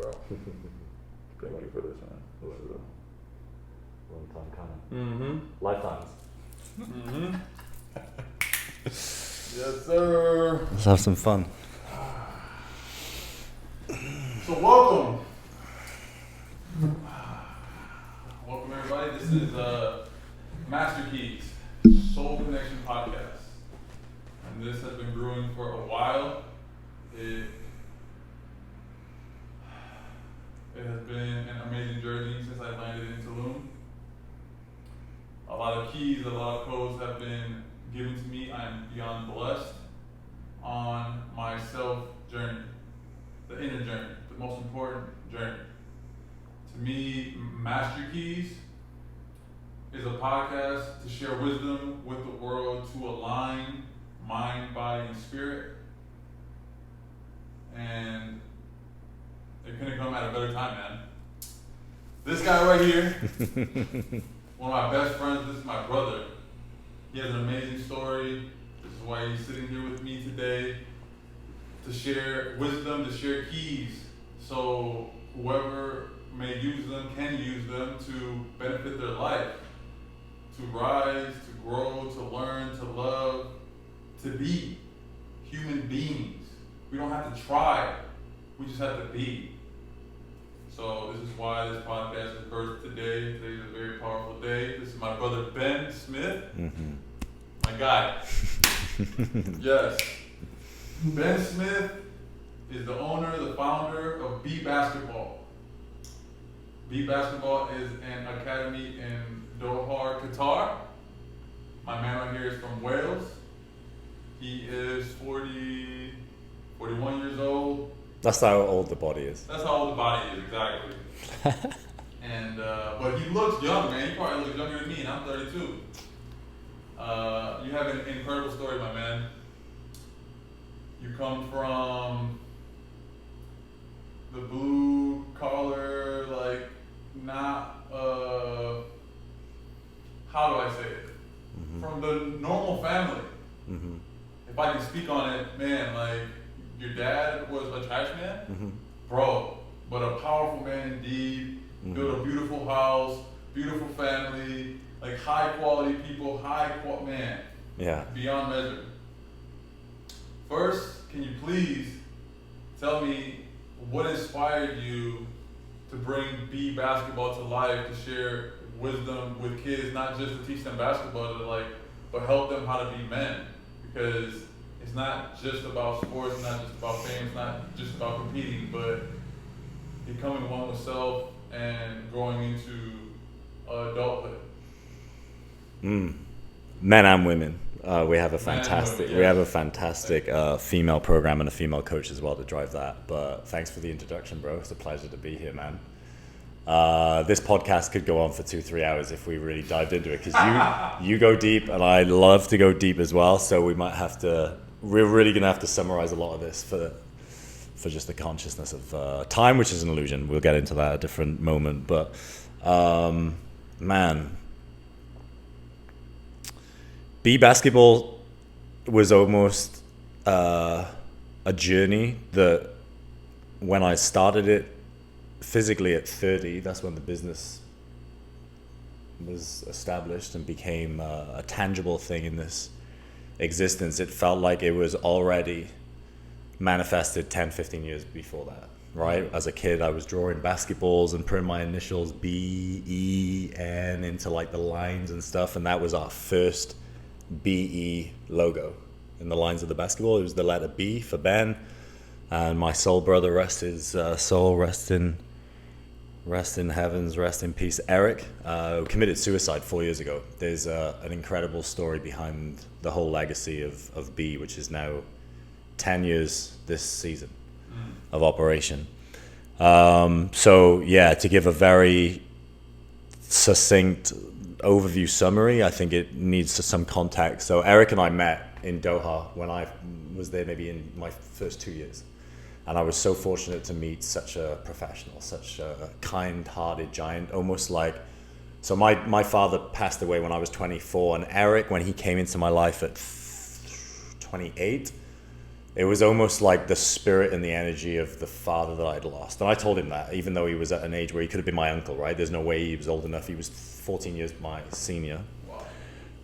bro. Thank you for this, man. This is a long time coming. Mm-hmm. Lifetimes. Mm-hmm. Yes, sir. Let's have some fun. So welcome. Welcome everybody. This is Master Keys Soul Connection Podcast. And this has been brewing for a while. It has been an amazing journey since I landed in Tulum. A lot of keys, a lot of codes have been given to me. I am beyond blessed on my self journey, the inner journey, the most important journey. To me, Master Keys is a podcast to share wisdom with the world to align mind, body, and spirit. And it couldn't come at a better time, man. This guy right here, one of my best friends, this is my brother. He has an amazing story. This is why he's sitting here with me today to share wisdom, to share keys. So whoever may use them can use them to benefit their life, to rise, to grow, to learn, to love, to be human beings. We don't have to try, we just have to be. So this is why this podcast is birthed today. Today is a very powerful day. This is my brother Ben Smith, my guy. Yes. Ben Smith is the owner, the founder of B Basketball. B Basketball is an academy in Doha, Qatar. My man right here is from Wales. He is 41 years old. That's how old the body is. That's how old the body is, exactly. And but he looks young, man. He probably looks younger than me, and I'm 32. You have an incredible story, my man. You come from the blue collar, like not how do I say it? From the normal family. If I can speak on it, man, like your dad was a trash man, bro, but a powerful man indeed. Built a beautiful house, beautiful family, like high quality people, man. Yeah. Beyond measure. First, can you please tell me what inspired you to bring B Basketball to life, to share wisdom with kids, not just to teach them basketball, but help them how to be men? Because it's not just about sports, it's not just about fame, it's not just about competing, but becoming one with self and growing into adulthood. Men and women. We have a fantastic female program and a female coach as well to drive that. But thanks for the introduction, bro. It's a pleasure to be here, man. This podcast could go on for 2-3 hours if we really dived into it, because you go deep and I love to go deep as well. So we're really gonna have to summarize a lot of this for just the consciousness of time, which is an illusion. We'll get into that at a different moment. But man, B Basketball was almost a journey that when I started it physically at 30, that's when the business was established and became a tangible thing in this existence. It felt like it was already manifested 10-15 years before that, right? As a kid, I was drawing basketballs and putting my initials B-E-N into like the lines and stuff, and that was our first B-E logo in the lines of the basketball. It was the letter B for Ben, and my soul brother, rest his soul, rest in heavens, rest in peace, Eric, committed suicide 4 years ago. There's an incredible story behind the whole legacy of B, which is now 10 years this season of operation. So yeah, to give a very succinct overview summary, I think it needs some context. So Eric and I met in Doha when I was there, maybe in my first 2 years. And I was so fortunate to meet such a professional, such a kind-hearted giant, almost like, so my father passed away when I was 24, and Eric, when he came into my life at 28, it was almost like the spirit and the energy of the father that I'd lost. And I told him that, even though he was at an age where he could have been my uncle, right? There's no way he was old enough. He was 14 years my senior.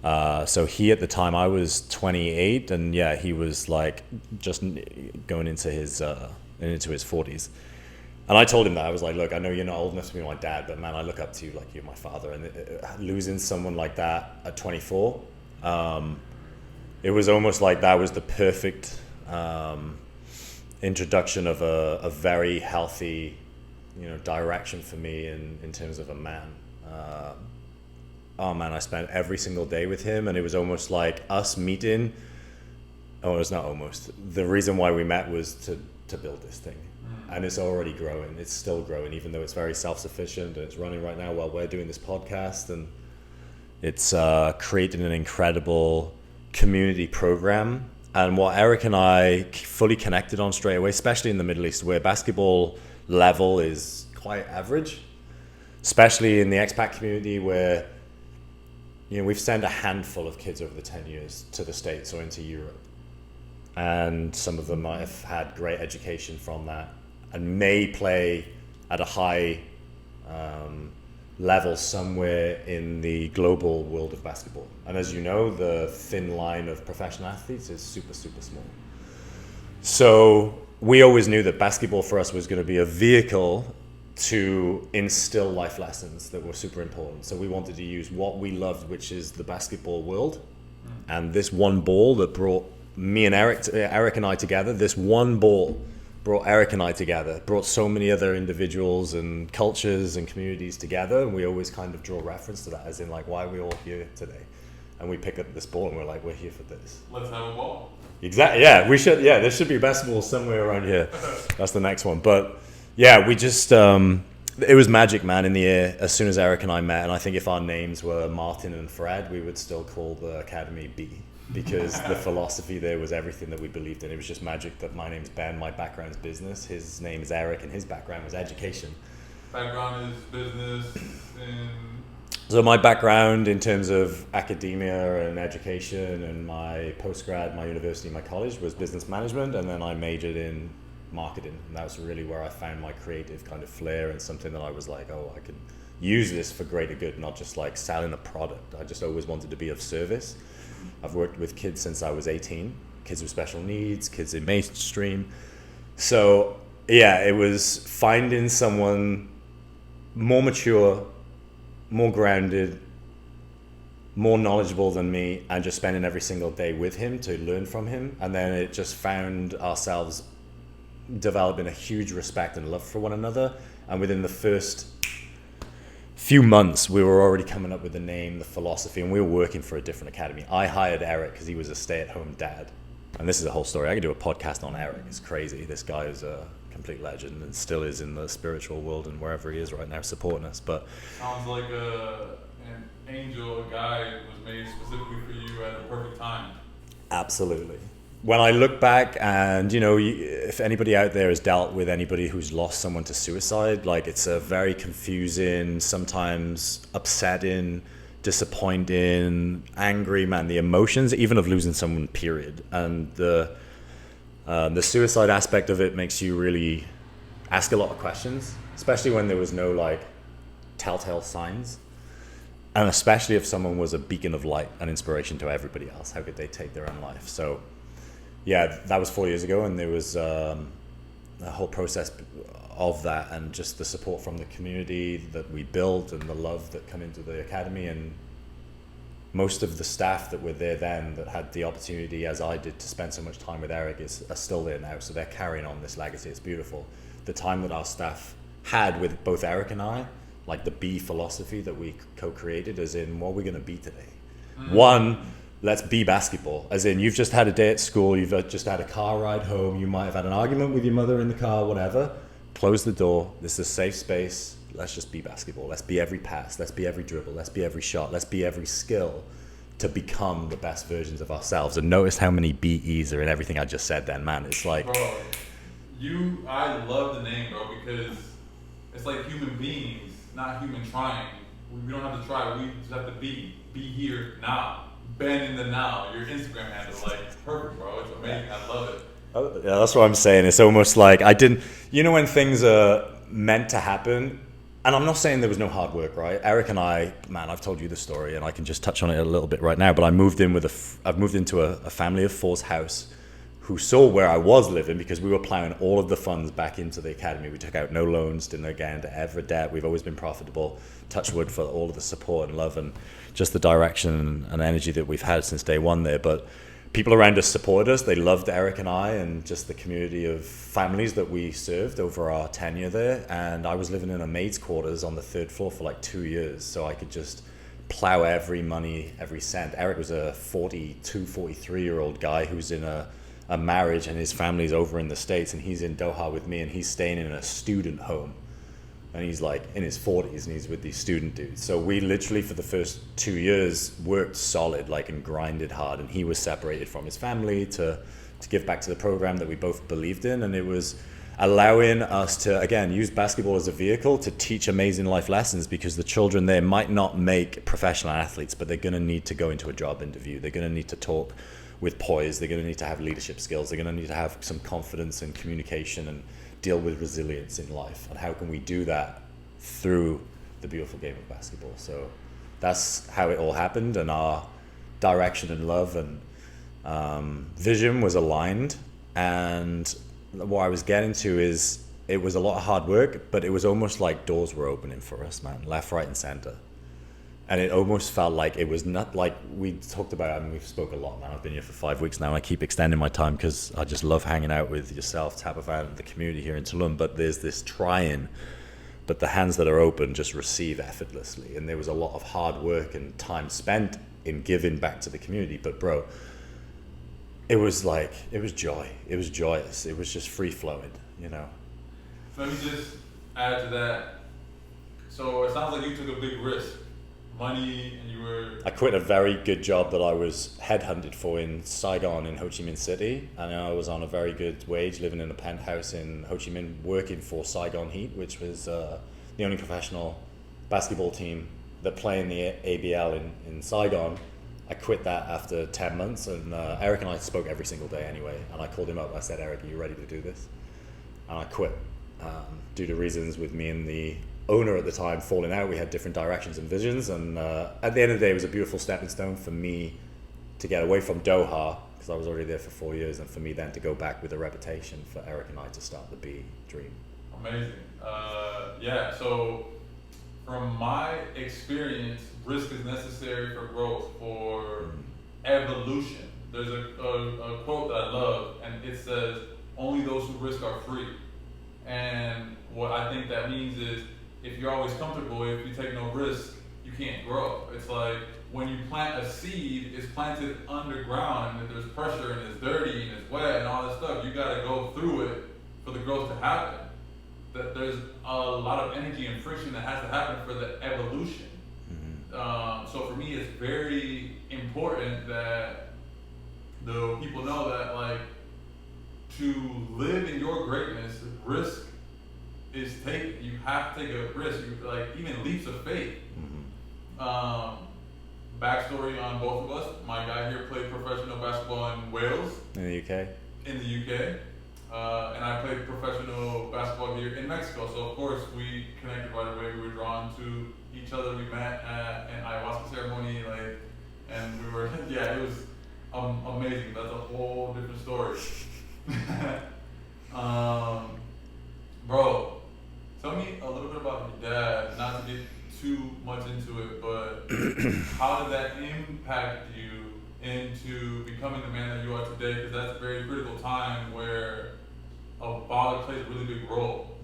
So he, at the time, I was 28, and yeah, he was like just going into his 40s. And I told him that. I was like, look, I know you're not old enough to be my dad, but man, I look up to you like you're my father. And losing someone like that at 24, it was almost like that was the perfect introduction of a very healthy, direction for me in terms of a man. Oh man, I spent every single day with him, and it was almost like us meeting. Oh, it's not almost. The reason why we met was to build this thing. And it's already growing. It's still growing, even though it's very self-sufficient, and it's running right now while we're doing this podcast. And it's creating an incredible community program. And what Eric and I fully connected on straight away, especially in the Middle East, where basketball level is quite average, especially in the expat community where, we've sent a handful of kids over the 10 years to the States or into Europe. And some of them might have had great education from that and may play at a high level somewhere in the global world of basketball. And as you know, the thin line of professional athletes is super, super small. So we always knew that basketball for us was going to be a vehicle to instill life lessons that were super important. So we wanted to use what we loved, which is the basketball world, and this one ball that brought me and Eric and I together. This one ball brought Eric and I together, brought so many other individuals and cultures and communities together, and we always kind of draw reference to that, as in like, why are we all here today? And we pick up this ball and we're like, we're here for this. Let's have a ball. Exactly. Yeah, we should. Yeah, there should be a basketball somewhere around here. That's the next one. But yeah, we just it was magic, man, in the air as soon as Eric and I met. And I think if our names were Martin and Fred, we would still call the academy B, because the philosophy there was everything that we believed in. It was just magic that my name's Ben, my background's business, his name is Eric, and his background was education. Background is business and... So my background in terms of academia and education and my postgrad, my university, my college was business management, and then I majored in marketing, and that was really where I found my creative kind of flair and something that I was like, oh, I can use this for greater good, not just like selling a product. I just always wanted to be of service. I've worked with kids since I was 18, kids with special needs, kids in mainstream. So yeah, it was finding someone more mature, more grounded, more knowledgeable than me, and just spending every single day with him to learn from him. And then it just found ourselves developing a huge respect and love for one another. And within the first few months, we were already coming up with the name, the philosophy, and we were working for a different academy. I hired Eric because he was a stay-at-home dad. And this is a whole story. I could do a podcast on Eric. It's crazy. This guy is a complete legend and still is in the spiritual world and wherever he is right now supporting us. But sounds like an angel, a guy was made specifically for you at a perfect time. Absolutely. When I look back, and if anybody out there has dealt with anybody who's lost someone to suicide, like, it's a very confusing, sometimes upsetting, disappointing, angry, man, the emotions even of losing someone, period. And the suicide aspect of it makes you really ask a lot of questions, especially when there was no like telltale signs, and especially if someone was a beacon of light and inspiration to everybody else, how could they take their own life? So yeah, that was 4 years ago, and there was a whole process of that, and just the support from the community that we built and the love that come into the academy. And most of the staff that were there then that had the opportunity, as I did, to spend so much time with Eric are still there now. So they're carrying on this legacy. It's beautiful. The time that our staff had with both Eric and I, like the B philosophy that we co-created, as in, what are we going to be today? Mm-hmm. One, let's be basketball. As in, you've just had a day at school, you've just had a car ride home, you might have had an argument with your mother in the car, whatever. Close the door. This is a safe space. Let's just be basketball. Let's be every pass. Let's be every dribble. Let's be every shot. Let's be every skill to become the best versions of ourselves. And notice how many BEs are in everything I just said then, man. It's like... Bro, I love the name, bro, because it's like human beings, not human trying. We don't have to try. We just have to be here now. Ben in the now. Your Instagram handle, like, perfect, bro. It's amazing. I love it. Yeah, that's what I'm saying. It's almost like I didn't, when things are meant to happen, and I'm not saying there was no hard work, right? Eric and I, man, I've told you the story, and I can just touch on it a little bit right now. But I've moved into a family of four's house, who saw where I was living because we were plowing all of the funds back into the academy. We took out no loans, didn't go into ever debt. We've always been profitable. Touch wood for all of the support and love and just the direction and energy that we've had since day one there. But people around us supported us. They loved Eric and I and just the community of families that we served over our tenure there. And I was living in a maid's quarters on the third floor for like 2 years. So I could just plow every money, every cent. Eric was a 42, 43-year-old guy who's in a marriage, and his family's over in the States, and he's in Doha with me, and he's staying in a student home. And he's like in his 40s, and he's with these student dudes. So we literally for the first 2 years worked solid, like, and grinded hard. And he was separated from his family to give back to the program that we both believed in. And it was allowing us to, again, use basketball as a vehicle to teach amazing life lessons, because the children there might not make professional athletes, but they're going to need to go into a job interview. They're going to need to talk with poise. They're going to need to have leadership skills. They're going to need to have some confidence and communication and deal with resilience in life. And how can we do that through the beautiful game of basketball? So that's how it all happened, and our direction and love and vision was aligned. And what I was getting to is it was a lot of hard work, but it was almost like doors were opening for us, man, left, right, and center. And it almost felt like it was not like we talked about. I mean, we've spoke a lot, man. I've been here for 5 weeks now. I keep extending my time because I just love hanging out with yourself, Tapavan, and the community here in Tulum. But there's this trying, but the hands that are open just receive effortlessly. And there was a lot of hard work and time spent in giving back to the community. But bro, it was like, it was joy. It was joyous. It was just free flowing, Let me just add to that. So it sounds like you took a big risk. Money, and I quit a very good job that I was headhunted for in Saigon in Ho Chi Minh City, and I was on a very good wage, living in a penthouse in Ho Chi Minh, working for Saigon Heat, which was the only professional basketball team that play in the ABL in Saigon. I quit that after 10 months, and Eric and I spoke every single day anyway, and I called him up. I said, Eric, are you ready to do this? And I quit due to reasons with me and the owner at the time falling out. We had different directions and visions, and at the end of the day, it was a beautiful stepping stone for me to get away from Doha, because I was already there for 4 years, and for me then to go back with a reputation for Eric and I to start the B dream. Amazing. So from my experience, risk is necessary for growth, for evolution. There's a quote that I love, and it says, only those who risk are free. And what I think that means is, if you're always comfortable, if you take no risk, you can't grow. It's like when you plant a seed, it's planted underground, and there's pressure, and it's dirty, and it's wet, and all that stuff. You gotta go through it for the growth to happen. That there's a lot of energy and friction that has to happen for the evolution. So for me, it's very important that the people know that, like, to live in your greatness, risk is taken. You have to take a risk. Even leaps of faith. Backstory on both of us. My guy here played professional basketball in Wales. In the UK. And I played professional basketball here in Mexico. So of course we connected right away. We were drawn to each other. We met at an ayahuasca ceremony, and we were, it was amazing. That's a whole different story. Bro, tell me a little bit about your dad, not to get too much into it, but how did that impact you into becoming the man that you are today? Because that's a very critical time where a father plays a really big role.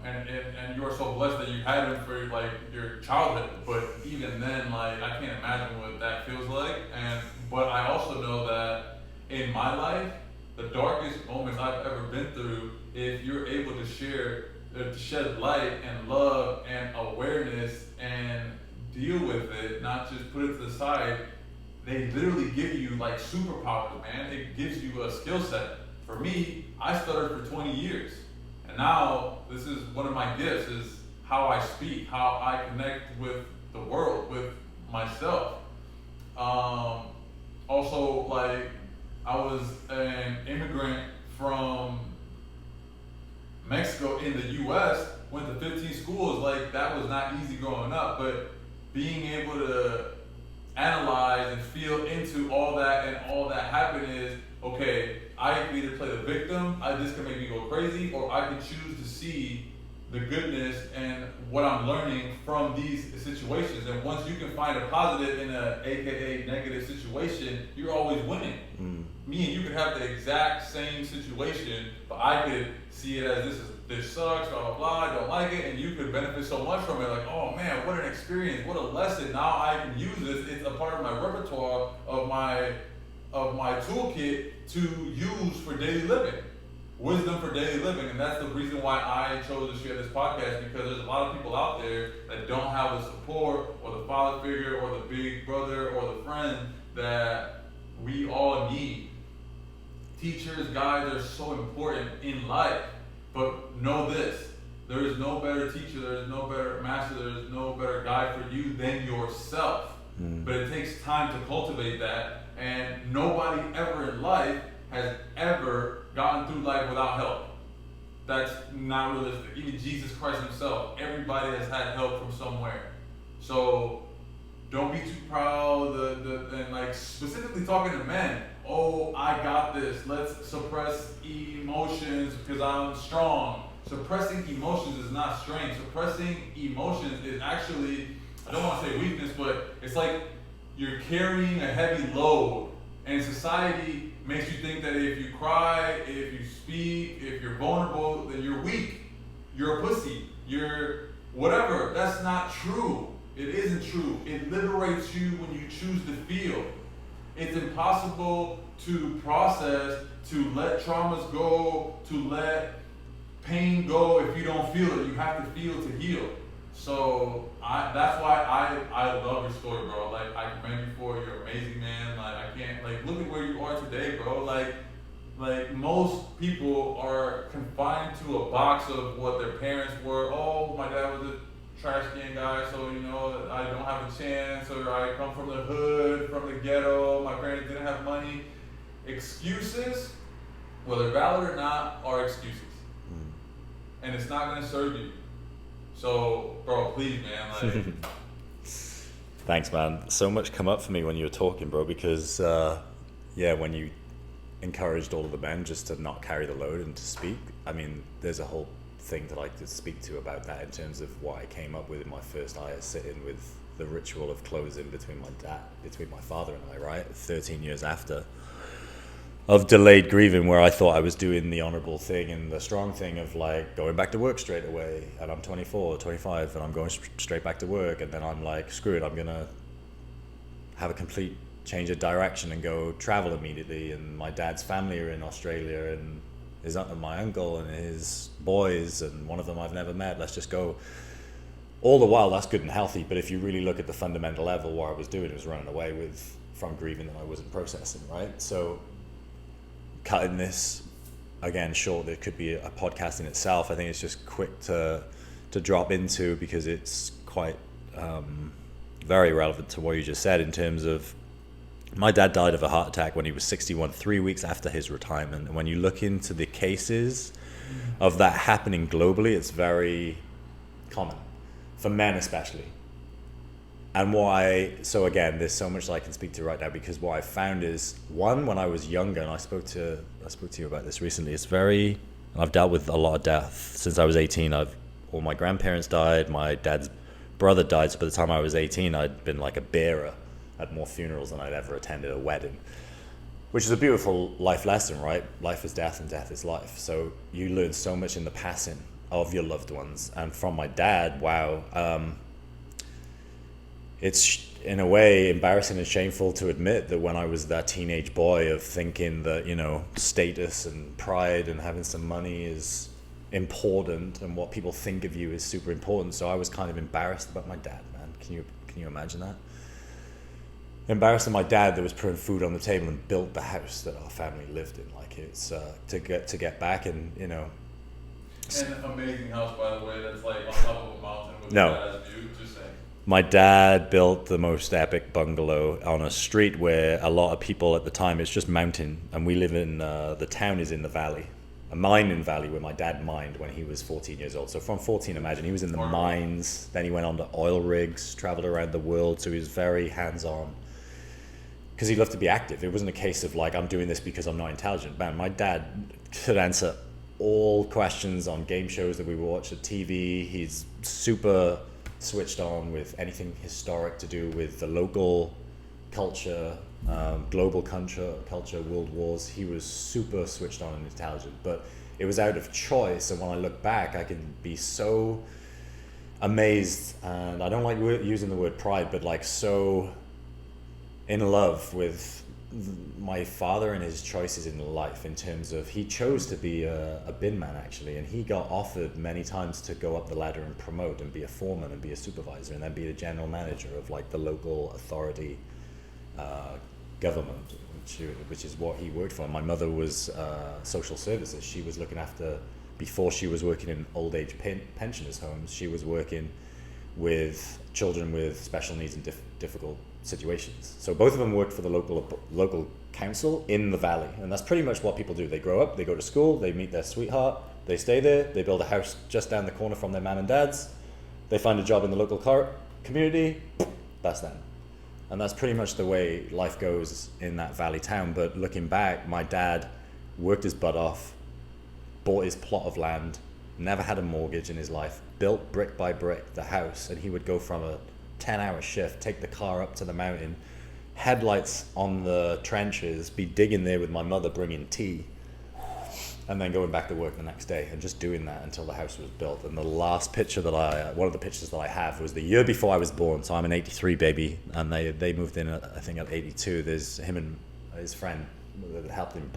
And you are so blessed that you had him for your childhood, but even then, I can't imagine what that feels like. But I also know that in my life, the darkest moments I've ever been through, if you're able to shed light and love and awareness and deal with it, not just put it to the side, they literally give you superpowers, man. It gives you a skill set. For me, I stuttered for 20 years. And now this is one of my gifts, is how I speak, how I connect with the world, with myself. Also, I was an immigrant school is like, that was not easy growing up, but being able to analyze and feel into all that, and all that happened is, okay, I can either play the victim, this can make me go crazy, or I can choose to see the goodness and what I'm learning from these situations. And once you can find a positive in a AKA negative situation, you're always winning. Me and you could have the exact same situation, but I could see it as this sucks, blah blah blah, I don't like it, and you could benefit so much from it. Like, oh man, what an experience, what a lesson. Now I can use this. It's a part of my repertoire of my toolkit to use for daily living. Wisdom for daily living. And that's the reason why I chose to share this podcast, because there's a lot of people out there that don't have the support or the father figure or the big brother or the friend that we all need. Teachers, guides are so important in life, but know this: there is no better teacher, there is no better master, there is no better guide for you than yourself. But it takes time to cultivate that, and nobody ever in life has ever gotten through life without help. That's not realistic. Even Jesus Christ himself, everybody has had help from somewhere. So don't be too proud, and like specifically talking to men, oh, I got this, let's suppress emotions because I'm strong. Suppressing emotions is not strength. Suppressing emotions is actually, I don't want to say weakness, but it's like you're carrying a heavy load, and society makes you think that if you cry, if you speak, if you're vulnerable, then you're weak, you're a pussy, you're whatever. That's not true. It isn't true. It liberates you when you choose to feel. It's impossible to process, to let traumas go, to let pain go if you don't feel it. You have to feel to heal. So that's why I love your story, bro. Like, I commend you for it. You're an amazing man. Like, I can't, like, look at where you are today, bro. Like most people are confined to a box of what their parents were. Oh, my dad was a trash can guy, so you know I don't have a chance, or I come from the hood, from the ghetto. My parents didn't have money. Excuses, whether valid or not, are excuses, and it's not gonna serve you. So, bro, please, man, like. Thanks, man. So much come up for me when you were talking, bro, because, when you encouraged all of the men just to not carry the load and to speak, I mean, there's a whole thing to like to speak to about that in terms of what I came up with in my first IS sit-in with the ritual of closing between my father and I, right? 13 years after. Of delayed grieving, where I thought I was doing the honorable thing and the strong thing of like going back to work straight away, and I'm 24, 25, and I'm going straight back to work, and then I'm like, screw it, I'm gonna have a complete change of direction and go travel immediately. And my dad's family are in Australia, and my uncle and his boys, and one of them I've never met. Let's just go. All the while, that's good and healthy, but if you really look at the fundamental level, what I was doing was running away from grieving that I wasn't processing, right? So cutting this again short, it could be a podcast in itself. I think it's just quick to drop into, because it's quite very relevant to what you just said in terms of my dad died of a heart attack when he was 61, 3 weeks after his retirement. And when you look into the cases of that happening globally, it's very common for men especially. And so again, there's so much that I can speak to right now, because what I found is, one, when I was younger, and I spoke to you about this recently, I've dealt with a lot of death since I was 18. All my grandparents died, my dad's brother died, so by the time I was 18, I'd been like a bearer at more funerals than I'd ever attended a wedding, which is a beautiful life lesson, right? Life is death and death is life. So you learn so much in the passing of your loved ones. And from my dad, wow, it's in a way embarrassing and shameful to admit that when I was that teenage boy of thinking that, you know, status and pride and having some money is important and what people think of you is super important. So I was kind of embarrassed about my dad, man. Can you imagine that? Embarrassed at my dad that was putting food on the table and built the house that our family lived in. Like, it's to get back, and you know. And an amazing house, by the way, that's like on top of a mountain with No. a dad's view. Just saying. My dad built the most epic bungalow on a street where a lot of people at the time, it's just mountain, and we live in the town is in the valley. a mining valley where my dad mined when he was 14 years old. So from 14, imagine, he was in the mines, then he went on to oil rigs, traveled around the world, so he was very hands-on. Because he loved to be active. It wasn't a case of like, I'm doing this because I'm not intelligent. Man, my dad could answer all questions on game shows that we watch at TV. He's super switched on with anything historic to do with the local culture, global culture, world wars. He was super switched on and intelligent, but it was out of choice. And when I look back, I can be so amazed, and I don't like using the word pride, but like so in love with my father and his choices in life, in terms of he chose to be a bin man actually, and he got offered many times to go up the ladder and promote and be a foreman and be a supervisor and then be the general manager of like the local authority government, which is what he worked for. My mother was social services. She was looking after, before she was working in old age pensioners homes, she was working with children with special needs and difficult situations. So both of them worked for the local council in the valley, and that's pretty much what people do. They grow up, they go to school, they meet their sweetheart, they stay there, they build a house just down the corner from their mum and dad's, they find a job in the local community, that's them. And that's pretty much the way life goes in that valley town. But looking back, my dad worked his butt off, bought his plot of land, never had a mortgage in his life, built brick by brick the house, and he would go from a 10-hour shift, take the car up to the mountain, headlights on the trenches, be digging there with my mother bringing tea, and then going back to work the next day, and just doing that until the house was built. And the last picture that one of the pictures that I have was the year before I was born. So I'm an 83 baby, and they moved in, I think at 82. There's him and his friend that helped him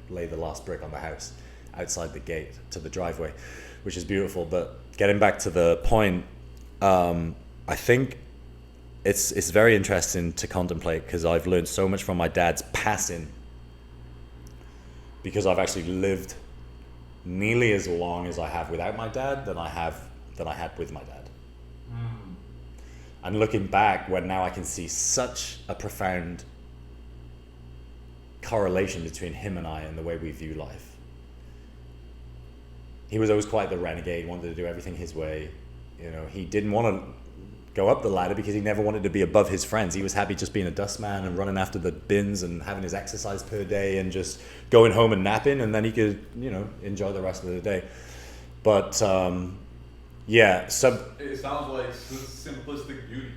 lay the last brick on the house outside the gate to the driveway, which is beautiful. But getting back to the point, I think it's very interesting to contemplate, because I've learned so much from my dad's passing, because I've actually lived nearly as long as I have without my dad than I had with my dad. And looking back, when now I can see such a profound correlation between him and I and the way we view life. He was always quite the renegade, wanted to do everything his way. You know, he didn't want to go up the ladder because he never wanted to be above his friends. He was happy just being a dustman and running after the bins and having his exercise per day and just going home and napping, and then he could, enjoy the rest of the day. But it sounds like simplistic beauty.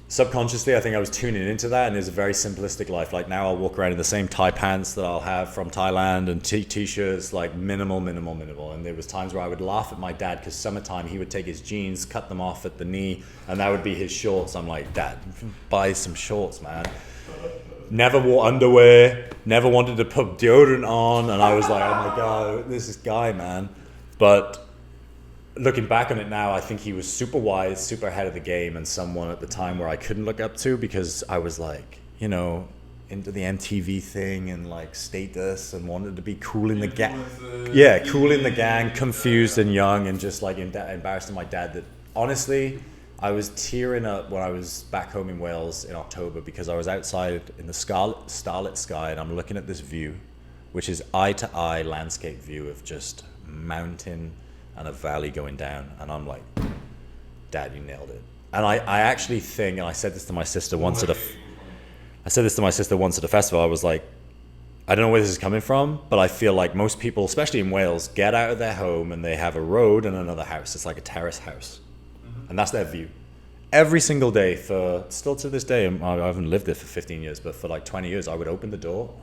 Subconsciously, I think I was tuning into that, and it's a very simplistic life. Like now I'll walk around in the same tie pants that I'll have from Thailand and t-shirts, like minimal. And there was times where I would laugh at my dad, because summertime he would take his jeans, cut them off at the knee, and that would be his shorts. I'm like, Dad, buy some shorts, man. Never wore underwear, never wanted to put deodorant on, and I was like, oh my God, this is guy, man. But looking back on it now, I think he was super wise, super ahead of the game, and someone at the time where I couldn't look up to, because I was like, into the MTV thing and like status, and wanted to be cool in the gang. Yeah, cool in the gang, confused and young, and just like embarrassing my dad. That honestly, I was tearing up when I was back home in Wales in October, because I was outside in the starlit sky, and I'm looking at this view, which is eye-to-eye landscape view of just mountain and a valley going down, and I'm like, Dad, you nailed it. And I actually think, and I said this to my sister once at a festival, I was like, I don't know where this is coming from, but I feel like most people, especially in Wales, get out of their home and they have a road and another house. It's like a terrace house. And that's their view. Every single day still to this day, I haven't lived there for 15 years, but for like 20 years, I would open the door,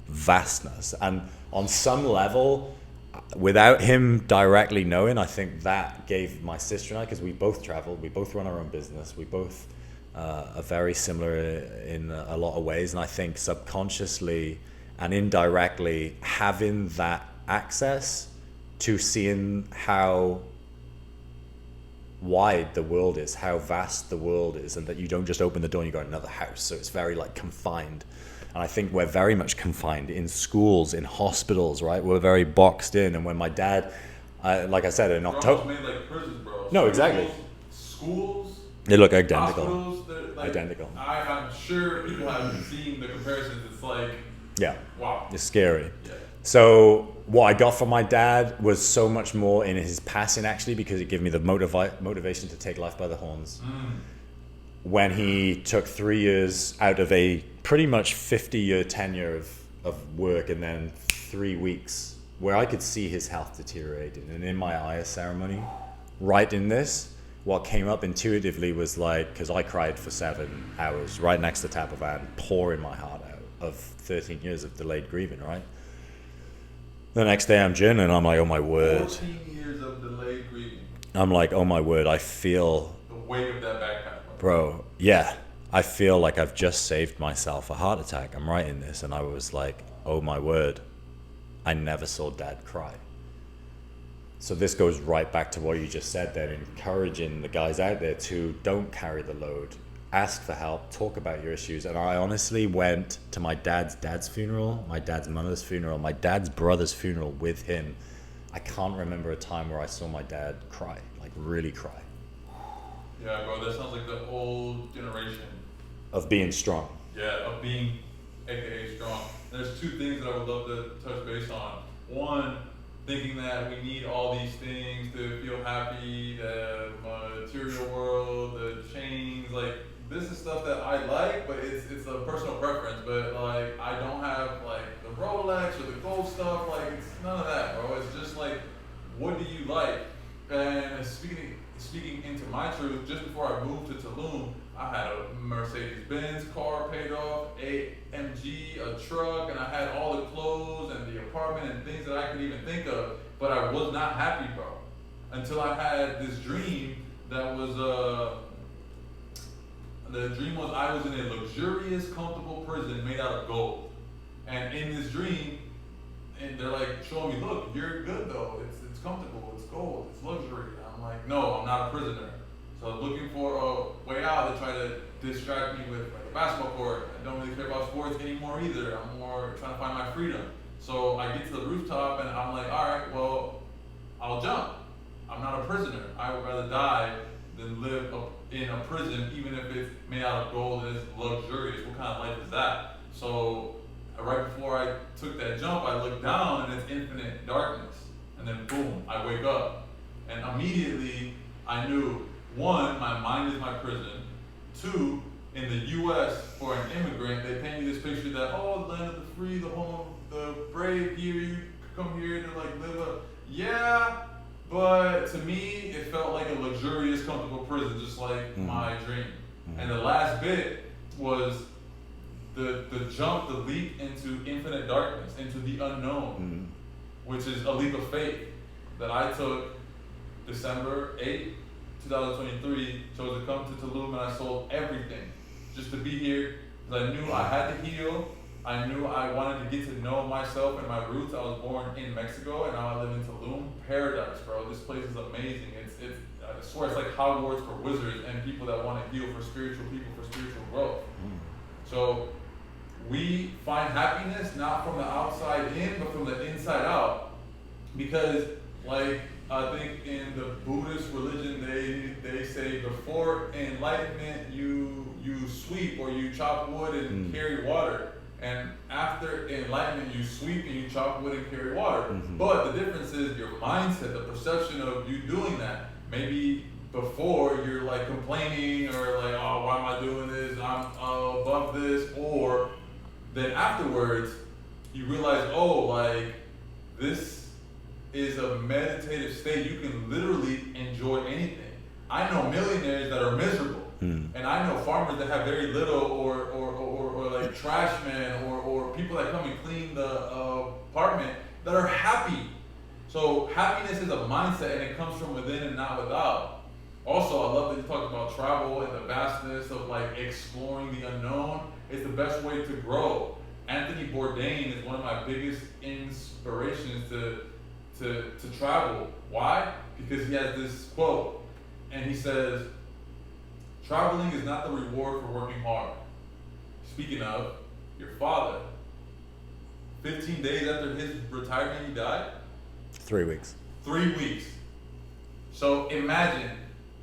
vastness. And on some level, without him directly knowing, I think that gave my sister and I, because we both traveled, we both run our own business, we both are very similar in a lot of ways, and I think subconsciously and indirectly having that access to seeing how wide the world is, how vast the world is, and that you don't just open the door and you got another house, so it's very like confined. And I think we're very much confined in schools, in hospitals, right? We're very boxed in. And when my dad, like I said, in October... Made like prisons, bro. No, exactly. Schools... They look identical. Hospitals, identical. I'm sure people have seen the comparisons. It's like... Yeah. Wow. It's scary. Yeah. So what I got from my dad was so much more in his passing, actually, because it gave me the motivation to take life by the horns. When he took 3 years out of a pretty much 50-year tenure of work, and then 3 weeks where I could see his health deteriorating. And in my IS ceremony, right in this, what came up intuitively was like, because I cried for 7 hours right next to Tap of Anne, pouring my heart out of 13 years of delayed grieving, right? The next day I'm journaling, I'm like, oh my word. 14 years of delayed grieving. I'm like, oh my word, I feel... The weight of that backpack. Bro, yeah. I feel like I've just saved myself a heart attack. I'm writing this, and I was like, oh my word. I never saw Dad cry. So this goes right back to what you just said then, encouraging the guys out there to don't carry the load, ask for help, talk about your issues. And I honestly went to my dad's funeral, my dad's mother's funeral, my dad's brother's funeral with him. I can't remember a time where I saw my dad cry, like really cry. Yeah, bro, that sounds like the old generation. Of being strong. Yeah, of being AKA strong. There's 2 things that I would love to touch base on. One, thinking that we need all these things to feel happy, the material world, the chains, like this is stuff that I like, but it's a personal preference. But like I don't have like the Rolex or the gold stuff, like it's none of that, bro. It's just like, what do you like? And speaking into my truth, just before I moved to Tulum, I had a Mercedes-Benz car paid off, AMG, a truck, and I had all the clothes and the apartment and things that I could even think of, but I was not happy, bro. Until I had this dream that was, the dream was I was in a luxurious, comfortable prison made out of gold. And in this dream, and they're like showing me, look, you're good though, it's comfortable, it's gold, it's luxury. I'm like, no, I'm not a prisoner. So I was looking for a way out. They try to distract me with like a basketball court. I don't really care about sports anymore either. I'm more trying to find my freedom. So I get to the rooftop and I'm like, all right, well, I'll jump. I'm not a prisoner. I would rather die than live in a prison, even if it's made out of gold and it's luxurious. What kind of life is that? So right before I took that jump, I looked down and it's infinite darkness. And then boom, I wake up. And immediately I knew, 1, my mind is my prison. 2, in the US, for an immigrant, they paint you this picture that, oh, the land of the free, the home of the brave, here you come here to like live a, yeah, but to me, it felt like a luxurious, comfortable prison, just like my dream. And the last bit was the jump, the leap into infinite darkness, into the unknown, which is a leap of faith that I took December 8th, 2023, chose to come to Tulum, and I sold everything just to be here because I knew I had to heal. I knew I wanted to get to know myself and my roots. I was born in Mexico and now I live in Tulum. Paradise, bro. This place is amazing. It's I swear it's like Hogwarts for wizards and people that want to heal, for spiritual people, for spiritual growth. So we find happiness not from the outside in, but from the inside out. Because like I think in the Buddhist religion, they say before enlightenment, you sweep or you chop wood and carry water. And after enlightenment, you sweep and you chop wood and carry water. But the difference is your mindset, the perception of you doing that. Maybe before you're like complaining or like, oh, why am I doing this? I'm above this. Or then afterwards, you realize, oh, like this is a meditative state. You can literally enjoy anything. I know millionaires that are miserable. And I know farmers that have very little or like trash men or people that come and clean the apartment that are happy. So happiness is a mindset and it comes from within and not without. Also, I love that you talked about travel and the vastness of like exploring the unknown. It's the best way to grow. Anthony Bourdain is one of my biggest inspirations to travel. Why? Because he has this quote and he says, traveling is not the reward for working hard. Speaking of, your father, 15 days after his retirement, he died? 3 weeks. 3 weeks. So imagine,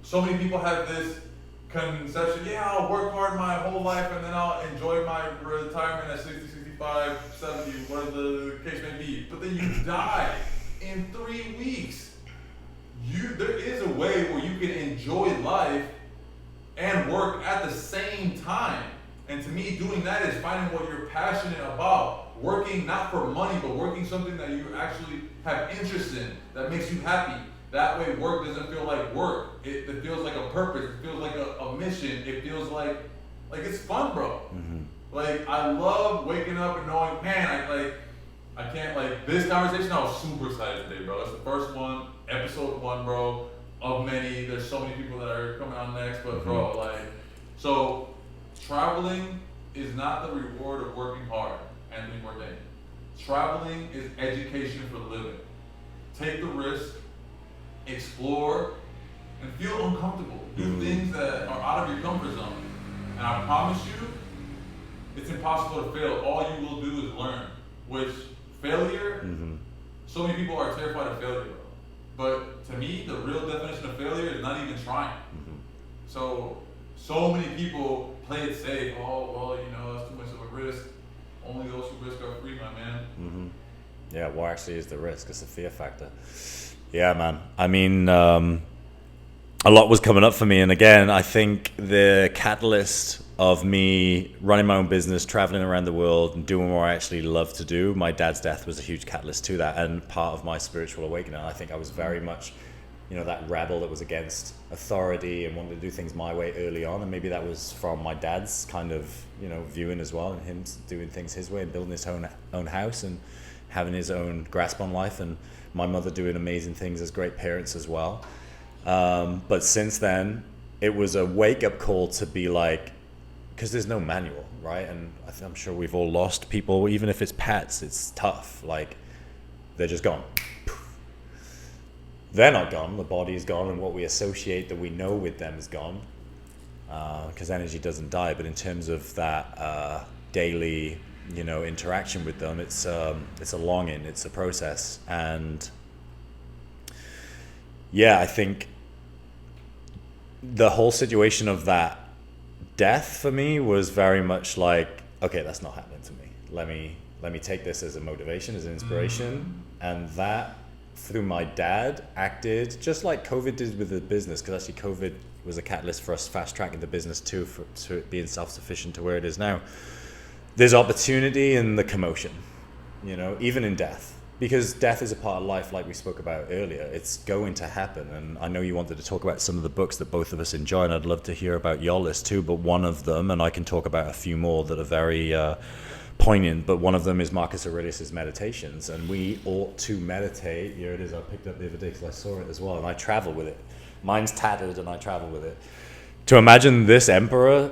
so many people have this conception, yeah, I'll work hard my whole life and then I'll enjoy my retirement at 60, 65. 65, 70, whatever the case may be, but then you die in 3 weeks. There is a way where you can enjoy life and work at the same time. And to me, doing that is finding what you're passionate about. Working not for money, but working something that you actually have interest in, that makes you happy. That way work doesn't feel like work. It feels like a purpose. It feels like a mission. It feels like it's fun, bro. Mm-hmm. Like, I love waking up and knowing, man, I can't, this conversation, I was super excited today, bro. It's the first one, episode 1, bro, of many. There's so many people that are coming on next, but bro, so traveling is not the reward of working hard, Anthony Bourdain. Traveling is education for the living. Take the risk, explore, and feel uncomfortable. Do things that are out of your comfort zone. And I promise you, it's impossible to fail. All you will do is learn. Which failure, so many people are terrified of failure, bro. But to me, the real definition of failure is not even trying. So many people play it safe. Oh, well, that's too much of a risk. Only those who risk are free, my man. Yeah, what actually is the risk? It's a fear factor. Yeah, man. I mean, a lot was coming up for me. And again, I think the catalyst of me running my own business, traveling around the world and doing what I actually love to do, my dad's death was a huge catalyst to that and part of my spiritual awakening. I think I was very much, that rebel that was against authority and wanted to do things my way early on. And maybe that was from my dad's kind of, viewing as well, and him doing things his way and building his own house and having his own grasp on life, and my mother doing amazing things as great parents as well. But since then, it was a wake-up call to be like, because there's no manual, right? And I'm sure we've all lost people, even if it's pets, it's tough. Like, they're just gone. They're not gone, the body is gone, and what we associate that we know with them is gone, because energy doesn't die. But in terms of that daily, interaction with them, it's a longing, it's a process. And yeah, I think the whole situation of that death for me was very much like, okay, that's not happening to me. Let me take this as a motivation, as an inspiration. And that, through my dad, acted just like COVID did with the business, because actually COVID was a catalyst for us fast tracking the business too, to it being self-sufficient to where it is now. There's opportunity in the commotion, even in death, because death is a part of life, like we spoke about earlier. It's going to happen. And I know you wanted to talk about some of the books that both of us enjoy, and I'd love to hear about your list too, but one of them, and I can talk about a few more that are very poignant, but one of them is Marcus Aurelius' Meditations, and we ought to meditate. Here it is, I picked up the other day because I saw it as well, and I travel with it. Mine's tattered and I travel with it. To imagine this emperor,